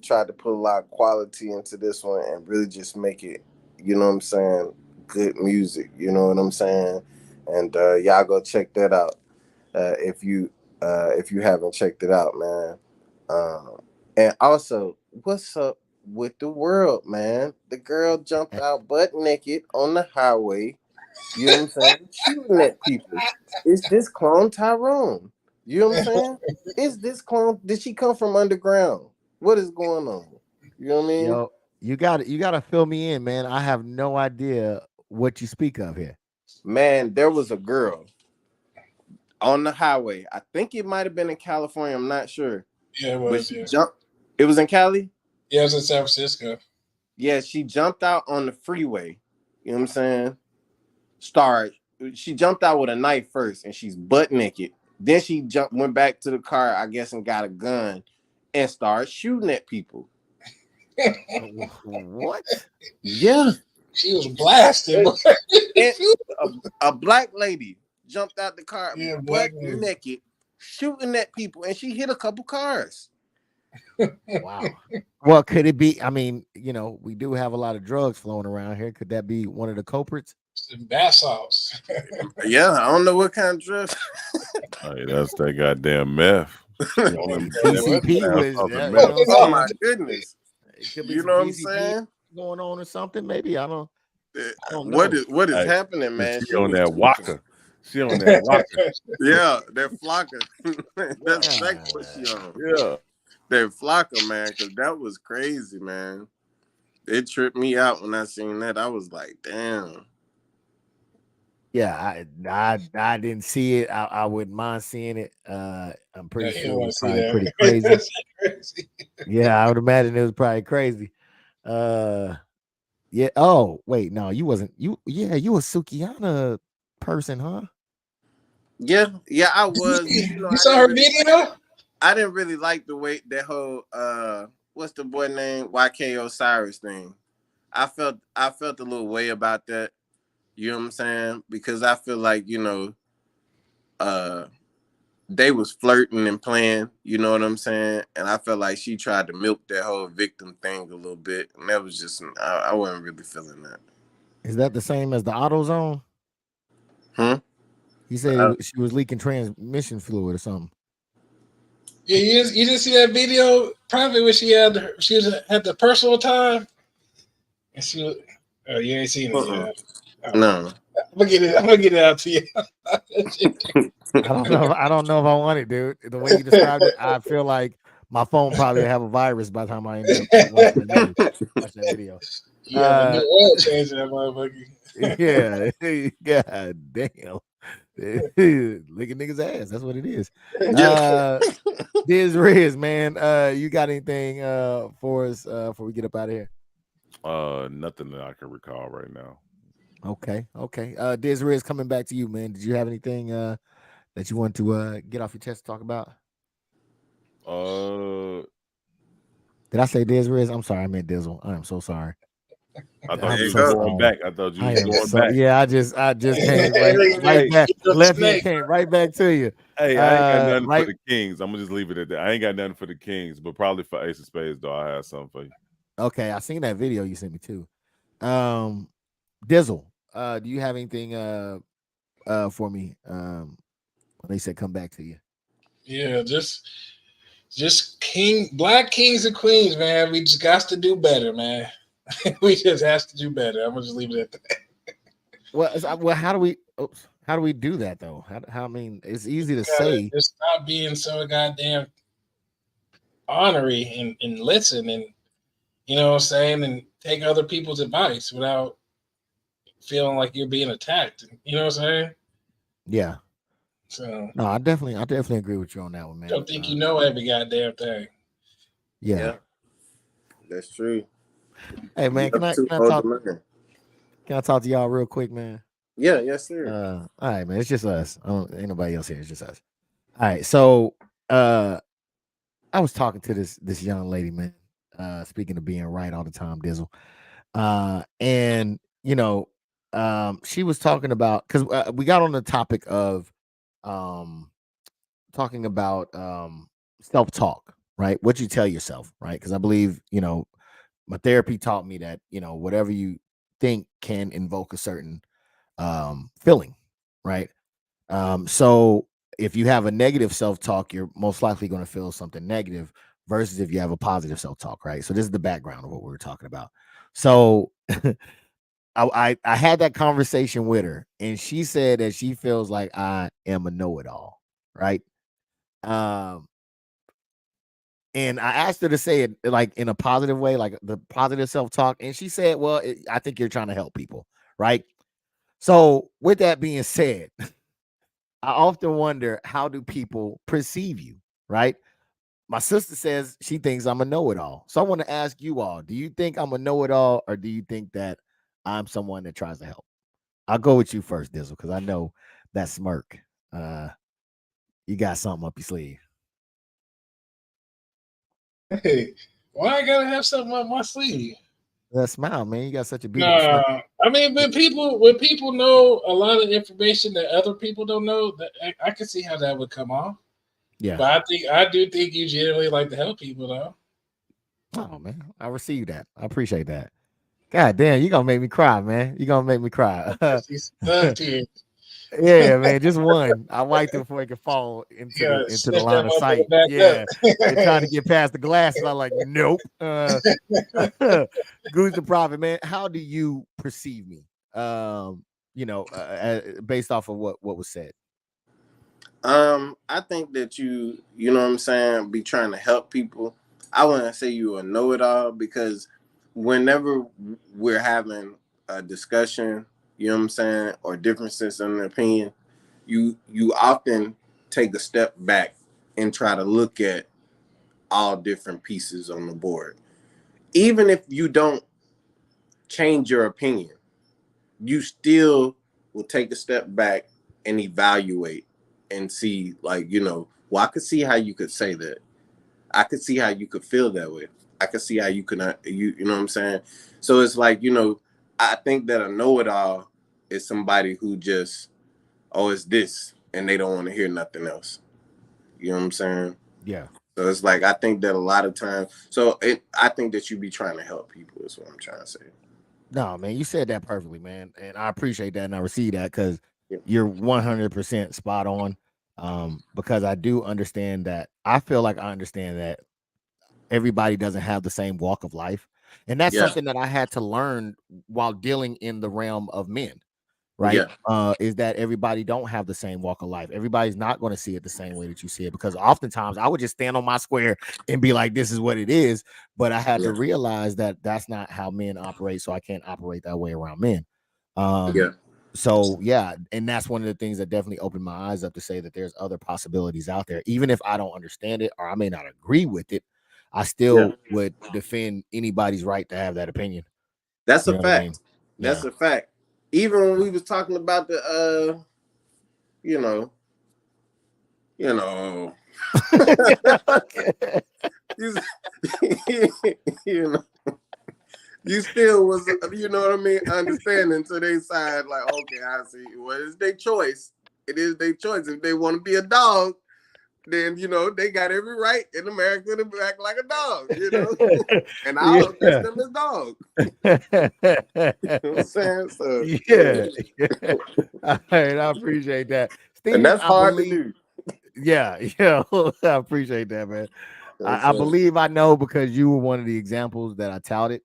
tried to put a lot of quality into this one and really just make it. You know what I'm saying? Good music. You know what I'm saying? And y'all go check that out if you haven't checked it out, man. And also, what's up with the world, man? The girl jumped out butt naked on the highway. You know what I'm saying? Shooting at people. Is this clone Tyrone? You know what I'm saying? Is this clone? Did she come from underground? What is going on? You know what I mean? Yo, you got to fill me in, man. I have no idea what you speak of here. Man, there was a girl on the highway. I think it might have been in California. I'm not sure. Yeah, it was. But she jumped. It was in Cali? Yeah, it was in San Francisco. Yeah, she jumped out on the freeway. You know what I'm saying? She jumped out with a knife first, and she's butt naked. Then she went back to the car, I guess, and got a gun and started shooting at people. What? Yeah. She was blasted. A black lady jumped out the car, Yeah, butt naked, shooting at people, and she hit a couple cars. Wow. Well, could it be? I mean, we do have a lot of drugs flowing around here. Could that be one of the culprits? Bath salts. Yeah, I don't know what kind of drugs. Hey, that's that goddamn meth. PCP was. Oh my goodness! It could be you know what I'm saying? Going on or something? Maybe I don't know. What is happening, man? She on that Waka. She on that Waka. Yeah, that Flocka. That's exactly what she on. Yeah, that Flocka, man, because that was crazy, man. It tripped me out when I seen that. I was like, damn. Yeah, I didn't see it. I wouldn't mind seeing it. I'm pretty sure it was probably pretty crazy. Yeah, I would imagine it was probably crazy. Yeah. Oh, wait, no, you wasn't. You a Sukihana person, huh? Yeah, I was. You saw her video? I didn't really like the way that whole what's the boy name? YK Osiris thing. I felt a little way about that. You know what I'm saying? Because I feel like, they was flirting and playing, you know what I'm saying? And I felt like she tried to milk that whole victim thing a little bit. And that was just, I wasn't really feeling that. Is that the same as the AutoZone? He said she was leaking transmission fluid or something. Yeah, you didn't see that video, probably when she had the personal time, and she was. Oh, you ain't seen it yet. No. I'm gonna get it out to you. I don't know if I want it, dude. The way you described it, I feel like my phone probably have a virus by the time I end up watching that video. Yeah, the new oil change that motherfucker. Yeah, god damn. Licking niggas' ass. That's what it is. Diz Riz, man. You got anything for us before we get up out of here? Nothing that I can recall right now. Okay. Diz Riz, coming back to you, man. Did you have anything that you want to get off your chest to talk about? Did I say Diz Riz? I'm sorry, I meant Dizzle. I am so sorry. I thought you were going back. I thought you were going back. Yeah, I just came right back. Left hand came right back to you. Hey, I ain't got nothing for the Kings. I'm gonna just leave it at that. I ain't got nothing for the Kings, but probably for Ace of Spades, though, I have something for you. Okay, I seen that video you sent me too. Dizzle, do you have anything for me? When they said come back to you. Yeah, just black kings and queens, man. We just got to do better, man. We just have to do better. I'm gonna just leave it at that. Well, how do we do that though? How I mean, it's easy to say. Just stop being so goddamn ornery and listen, and you know what I'm saying, and take other people's advice without feeling like you're being attacked. You know what I'm saying? Yeah. So no, I definitely agree with you on that one, man. don't think you know every goddamn thing. Yeah. That's true. Hey man, can I talk? Can I talk to y'all real quick, man? Yeah, yes, sir. All right, man. It's just us. Ain't nobody else here. It's just us. All right. So I was talking to this young lady, man. Speaking of being right all the time, Dizzle. And she was talking about because we got on the topic of talking about self-talk, right? What you tell yourself, right? Because I believe, my therapy taught me that, whatever you think can invoke a certain feeling, right? So if you have a negative self-talk, you're most likely going to feel something negative versus if you have a positive self-talk, right? So this is the background of what we were talking about. So I had that conversation with her, and she said that she feels like I am a know-it-all, right? And I asked her to say it like in a positive way, like the positive self-talk, and she said, "Well, I think you're trying to help people, right?" So with that being said, I often wonder, how do people perceive you, right? My sister says she thinks I'm a know-it-all. So I want to ask you all, do you think I'm a know-it-all, or do you think that I'm someone that tries to help? I'll go with you first, Dizzle, because I know that smirk. You got something up your sleeve. Hey, why I gotta have something up my sleeve? That smile, man. You got such a beautiful smile. No, I mean, when people know a lot of information that other people don't know, that I can see how that would come off. Yeah. But I do think you generally like to help people, though. Oh man, I received that. I appreciate that. God damn, you gonna make me cry, man. You gonna make me cry. Yeah, man, just one. I wiped it before it could fall into the line of sight. Yeah, and trying to get past the glasses. I'm like, nope. Goose the Prophet, man. How do you perceive me? Based off of what was said. I think that you know what I'm saying, be trying to help people. I wouldn't say you a know-it-all, because whenever we're having a discussion, you know what I'm saying, or differences in opinion, you often take a step back and try to look at all different pieces on the board. Even if you don't change your opinion, you still will take a step back and evaluate and see, like, well, I could see how you could say that. I could see how you could feel that way. I could see how you could not, you know what I'm saying? So it's like, I think that a know-it-all is somebody who just, oh, it's this, and they don't want to hear nothing else. You know what I'm saying? Yeah. So it's like, I think that a lot of times, I think that you be trying to help people is what I'm trying to say. No, man, you said that perfectly, man. And I appreciate that, and I receive that, because you're 100% spot on. Because I do understand that. I feel like I understand that everybody doesn't have the same walk of life. And that's something that I had to learn while dealing in the realm of men, right? Is that everybody don't have the same walk of life. Everybody's not going to see it the same way that you see it, because oftentimes I would just stand on my square and be like, this is what it is. But I had to realize that that's not how men operate. So I can't operate that way around men. So yeah, and that's one of the things that definitely opened my eyes up to say that there's other possibilities out there. Even if I don't understand it, or I may not agree with it, I still would defend anybody's right to have that opinion. That's a fact. That's a fact. Even when we was talking about the you know you still was, you know what I mean, understanding to their side, like, okay, I see. Well, it's their choice. It is their choice. If they want to be a dog, then they got every right in America to act like a dog, and I'll test them as dogs. You know what I'm saying? So All right, I appreciate that. Steven, and that's hard to do. Yeah, I appreciate that, man. I believe I know, because you were one of the examples that I touted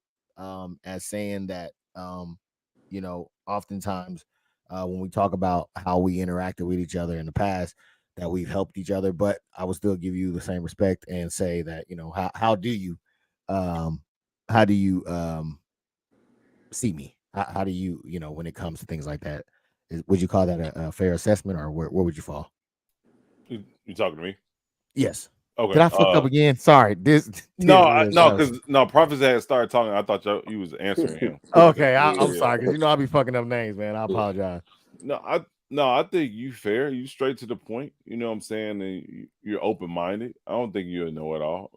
as saying that oftentimes when we talk about how we interacted with each other in the past, that we've helped each other, but I will still give you the same respect and say that, how do you see me? How do you, when it comes to things like that, would you call that a fair assessment, or where would you fall? You talking to me? Yes. Okay. Did I fuck up again? Sorry. No, because Prophets had started talking. I thought you was answering him. Okay, I'm sorry, because I'll be fucking up names, man. I apologize. I think you fair. You straight to the point. You know what I'm saying? And you're open minded. I don't think you know it all.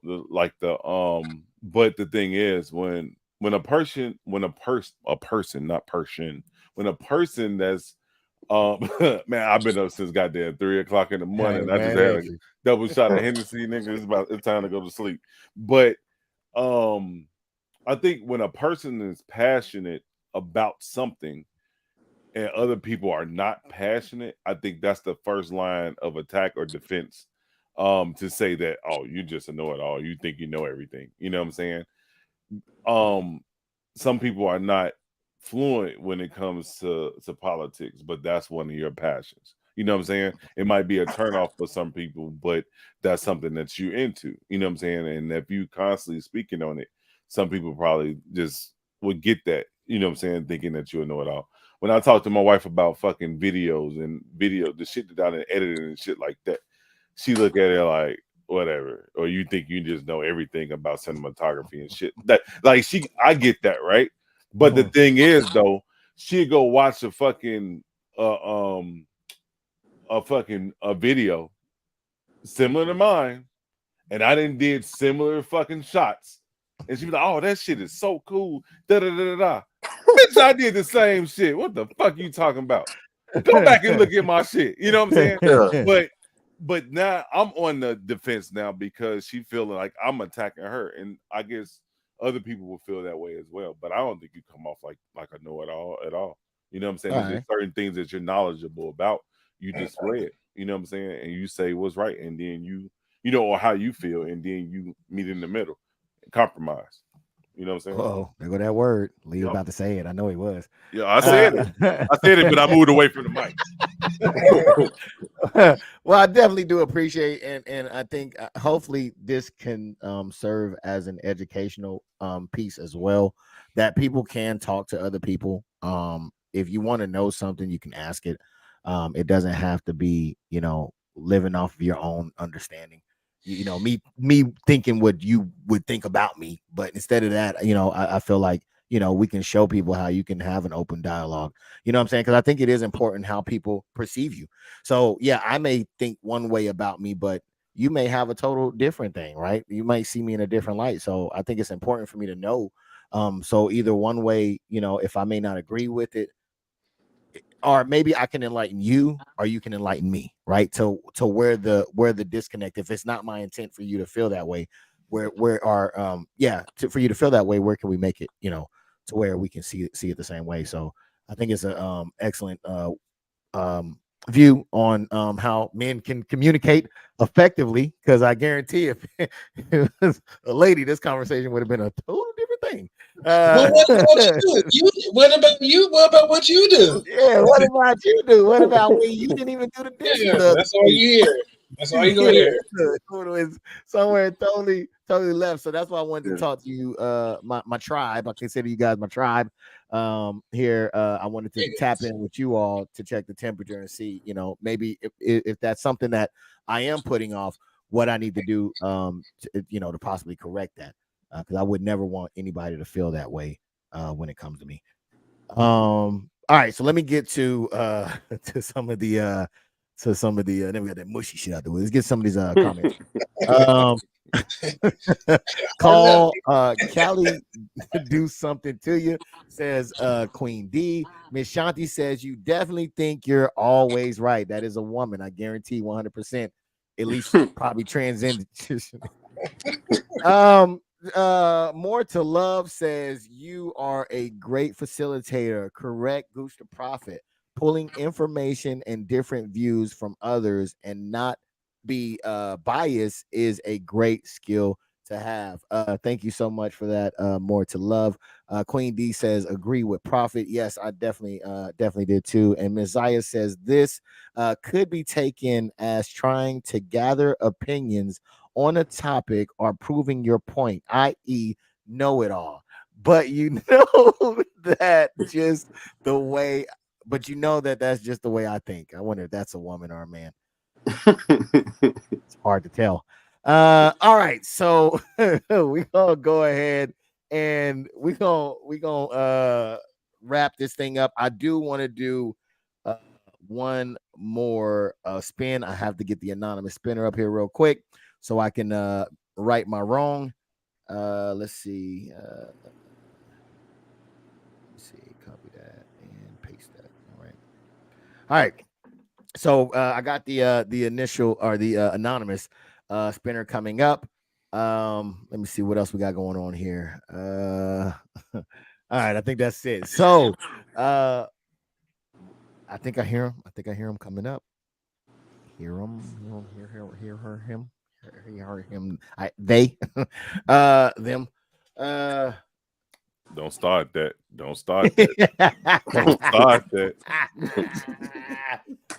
But the thing is, when a person that's man, I've been up since goddamn 3 o'clock in the morning. I just had a double shot of Hennessy, nigga. It's time to go to sleep. But I think when a person is passionate about something and other people are not passionate, I think that's the first line of attack or defense. To say that, oh, you just a know-it-all, you think you know everything. You know what I'm saying? Some people are not fluent when it comes to politics, but that's one of your passions. You know what I'm saying? It might be a turnoff for some people, but that's something that you into. You know what I'm saying? And if you constantly speaking on it, some people probably just would get that. You know what I'm saying? Thinking that you'll know it all. When I talk to my wife about fucking videos and the shit that I done edited and shit like that, she look at it like, whatever, or you think you just know everything about cinematography and shit. That like I get that, right? But the thing is, though, she'd go watch a fucking a video similar to mine, and I did similar fucking shots, and she'd be like, "Oh, that shit is so cool." Da da da da. Bitch, I did the same shit. What the fuck you talking about? Go back and look at my shit. You know what I'm saying? But now I'm on the defense now because she feeling like I'm attacking her, and I guess other people will feel that way as well. But I don't think you come off like a know-it-all at all. You know what I'm saying? There's just certain things that you're knowledgeable about. You display it. You know what I'm saying? And you say what's right, and then you know, or how you feel, and then you meet in the middle and compromise. You know what I'm saying? Oh, there go that word. Lee was about to say it. I know he was. Yeah, I said it. I said it, but I moved away from the mic. Well, I definitely do appreciate, and I think hopefully this can serve as an educational piece as well, that people can talk to other people. If you want to know something, you can ask it. It doesn't have to be, living off of your own understanding. Me thinking what you would think about me, but instead of that, I feel like we can show people how you can have an open dialogue. You know what I'm saying? Because I think it is important how people perceive you. So yeah, I may think one way about me, but you may have a total different thing, right? You might see me in a different light. So I think it's important for me to know. So either one way, if I may not agree with it, or maybe I can enlighten you, or you can enlighten me, right? To where the disconnect. If it's not my intent for you to feel that way, for you to feel that way, where can we make it, to where we can see it the same way? So I think it's a excellent view on how men can communicate effectively. Because I guarantee if it was a lady, this conversation would have been a total different thing. Well, what about you? What about you? What about what you do? Yeah, what about you do? What about when you didn't even do the dishes? Yeah, that's all you hear. That's all you gonna hear. It's somewhere totally left. So that's why I wanted to talk to you. My tribe. I consider you guys my tribe. Here, I wanted to tap in with you all to check the temperature and see, maybe if that's something that I am putting off, what I need to do, to possibly correct that. Because I would never want anybody to feel that way when it comes to me. All right, so let me get to some of the then we got that mushy shit out the way. Let's get some of these comments. Call Callie do something to you, says Queen D. Miss Shanti says you definitely think you're always right. That is a woman, I guarantee 100%. At least probably transcended. More to Love says you are a great facilitator. Correct, Goose the Prophet. Pulling information and different views from others and not be biased is a great skill to have. Thank you so much for that. More to Love. Queen D says agree with Prophet. Yes, I definitely did too. And Messiah says this could be taken as trying to gather opinions on a topic or proving your point, i.e., know it all. but you know that just the way. But you know that that's just the way I think. I wonder if that's a woman or a man. It's hard to tell. All right, so we gonna go ahead and we gonna wrap this thing up. I do want to do one more spin. I have to get the anonymous spinner up here real quick so I can right my wrong. Let's see. Copy that and paste that. All right. So I got the initial or the anonymous spinner coming up. Let me see what else we got going on here. All right, I think that's it. So I think I hear him. I think I hear him coming up. Hear him. Hear him. They them. Don't start that. Don't start that. Don't start that.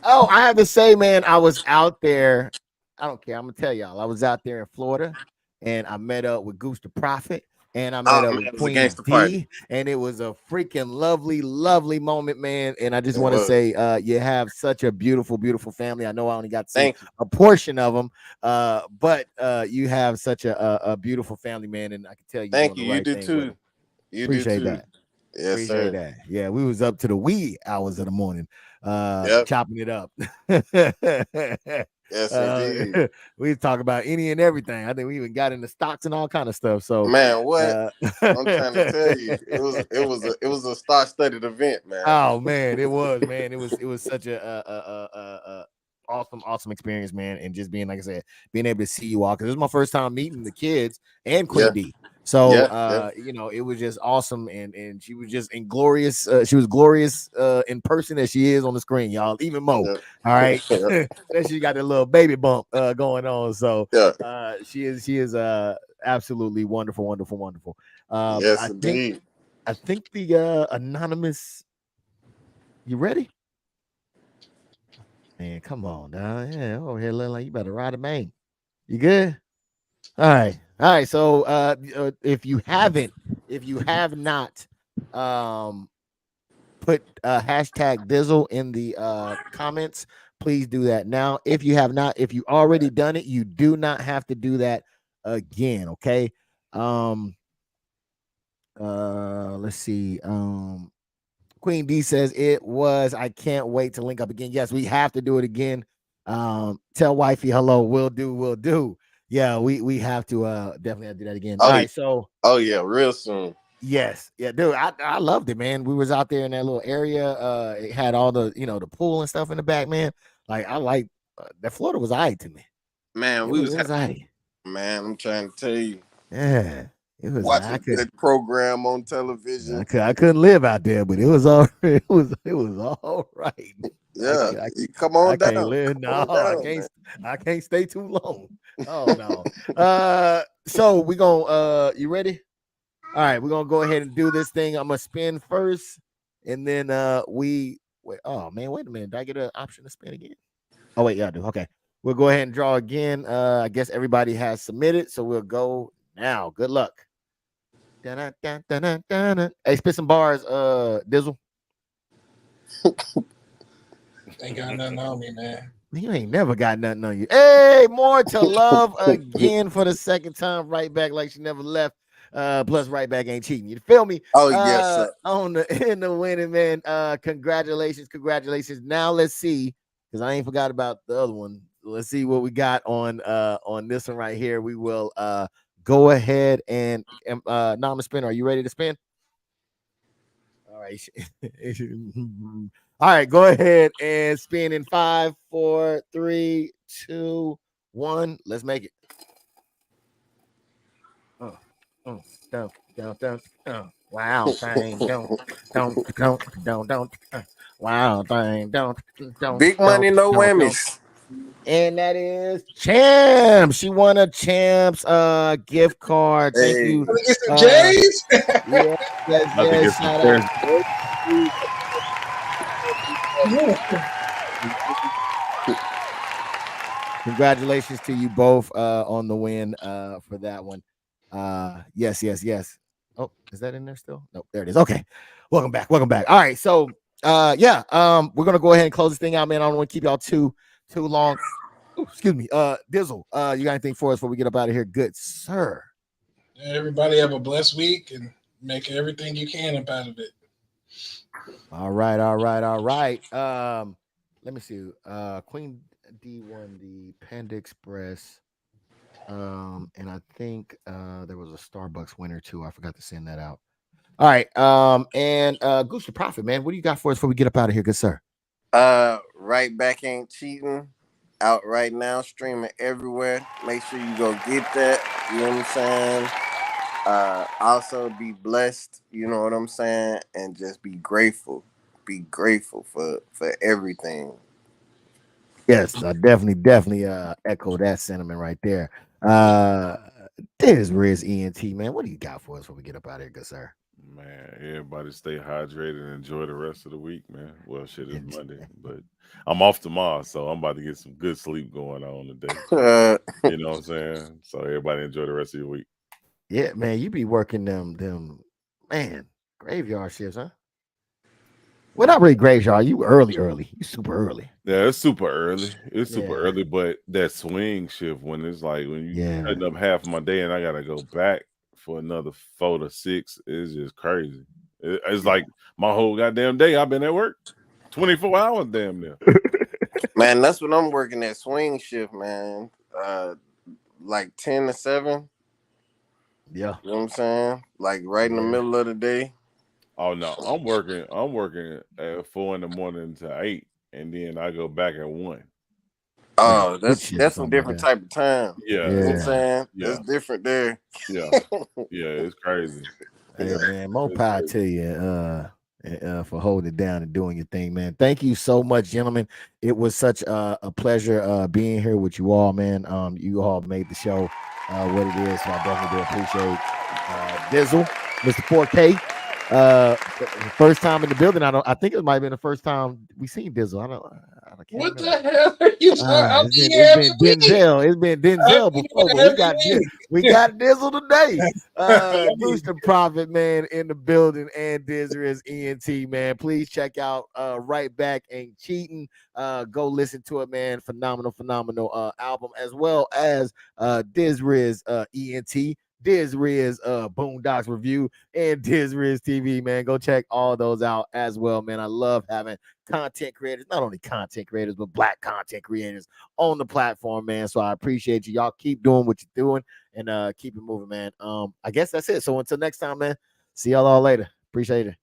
Oh, I have to say, man, I was out there. I don't care. I'm gonna tell y'all. I was out there in Florida, and I met up with Goose the Prophet, and I met up with Queen D, and it was a freaking lovely, lovely moment, man. And I just want to say, you have such a beautiful, beautiful family. I know I only got to see a portion of them, but you have such a beautiful family, man. And I can tell you, thank doing you. the You right do thing too. You Appreciate do too. that. Yes, Appreciate sir. that. Yeah, we was up to the wee hours of the morning, chopping it up. Yes, indeed. We talk about any and everything. I think we even got into stocks and all kind of stuff. So, man, what I'm trying to tell you, it was a star-studded event, man. Oh man, it was, man. It was such a awesome experience, man. And just being, like I said, being able to see you all, because it was my first time meeting the kids and Queen D. So you know, it was just awesome, and she was just inglorious. She was glorious in person as she is on the screen, y'all. Even more. All right. Then she got that little baby bump going on. So she is absolutely wonderful. Yes, indeed. I think the anonymous. You ready? Man, come on now. Yeah, over here looking like you better ride a main. You good? All right. So if you have not put hashtag Dizzle in the comments, please do that now. If you have not, if you already done it, you do not have to do that again. Okay. Let's see. Queen D says it was. I can't wait to link up again. Yes, we have to do it again. Tell wifey hello. We'll do. Yeah, we have to definitely have to do that again. All right, so real soon. Yes, yeah, dude. I loved it, man. We was out there in that little area. It had all the the pool and stuff in the back, man. Like I like that. Florida was alright to me. Man, it was alright. Man, I'm trying to tell you. Yeah. It was watch a good program on television. I couldn't live out there, but it was all it was all right. Yeah, come on down. Can't live. No, I can't stay too long. Oh no. So we gonna you ready? All right, we're gonna go ahead and do this thing. I'm gonna spin first, and then wait. Oh man, wait a minute. Did I get an option to spin again? Oh wait, yeah, I do. Okay, we'll go ahead and draw again. I guess everybody has submitted, so we'll go now. Good luck. Hey, spit some bars, Dizzle. Ain't got nothing on me, man. You ain't never got nothing on you. Hey, more to love again for the second time, right back like she never left. Plus right back ain't cheating. You feel me? Oh, yes, sir. In the winning, man. Congratulations. Now let's see, because I ain't forgot about the other one. Let's see what we got on this one right here. We will go ahead and Nama Spin. Are you ready to spin? All right. All right, go ahead and spin in 5, 4, 3, 2, 1. Let's make it. Wow, thing, don't. Wow, thing, don't. Big money, no whammies. And that is Champ. She won a Champs gift card. Thank you. Let me get some J's. Yes. Shout out. Congratulations to you both on the win for that one. Yes. Oh, is that in there still? Nope, there it is. Okay, welcome back. All right, so we're gonna go ahead and close this thing out, man. I don't want to keep y'all too long. Ooh, excuse me. Dizzle, you got anything for us before we get up out of here? Good sir. Everybody have a blessed week and make everything you can up out of it. All right. Let me see. Queen D1, the Panda Express. And I think there was a Starbucks winner too. I forgot to send that out. All right. And Goose the Prophet, man, what do you got for us before we get up out of here, good sir? Right Back Ain't Cheating. Out right now, streaming everywhere. Make sure you go get that. You know what I'm saying? Also be blessed, you know what I'm saying, and just be grateful. Be grateful for everything. Yes, I definitely echo that sentiment right there. There's Riz ENT, man. What do you got for us before we get up out of here, good sir? Man, everybody stay hydrated and enjoy the rest of the week, man. Well, shit is Monday, but I'm off tomorrow, so I'm about to get some good sleep going on today. You know what I'm saying? So everybody enjoy the rest of your week. Yeah, man, you be working them man graveyard shifts, huh? Well, not really graveyard. You early. You super early. Yeah, it's super early. Super early, but that swing shift when it's like when you cutting up half of my day and I gotta go back for another 4 to 6 is just crazy. It's like my whole goddamn day I've been at work 24 hours damn near. Man, that's what I'm working that swing shift, man. Like 10 to 7. Yeah. You know what I'm saying? Like right in the middle of the day. Oh no, I'm working at 4 in the morning to 8, and then I go back at 1. Oh, that's some different type of time. Yeah. You know what I'm saying? Yeah. That's different there. Yeah, it's crazy. Hey man, more power to you for holding it down and doing your thing, man. Thank you so much, gentlemen. It was such a pleasure being here with you all, man. You all made the show what it is, so I definitely do appreciate Dizzle, Mr. 4K. First time in the building. I think it might have been the first time we seen Dizzle. I can't What remember. the hell are you talking? It's been Denzel before, but we got Dizzle today. Goose the Prophet, man, in the building, and Dizzer ENT, man. Please check out Right Back Ain't Cheating. Go listen to it, man. Phenomenal album, as well as Dizriz ENT. Diz Riz Boondocks review and Diz Riz TV, man. Go check all those out as well, man. I love having content creators, not only content creators, but black content creators on the platform, man. So I appreciate you. Y'all keep doing what you're doing and keep it moving, man. I guess that's it. So until next time, man. See y'all all later. Appreciate it.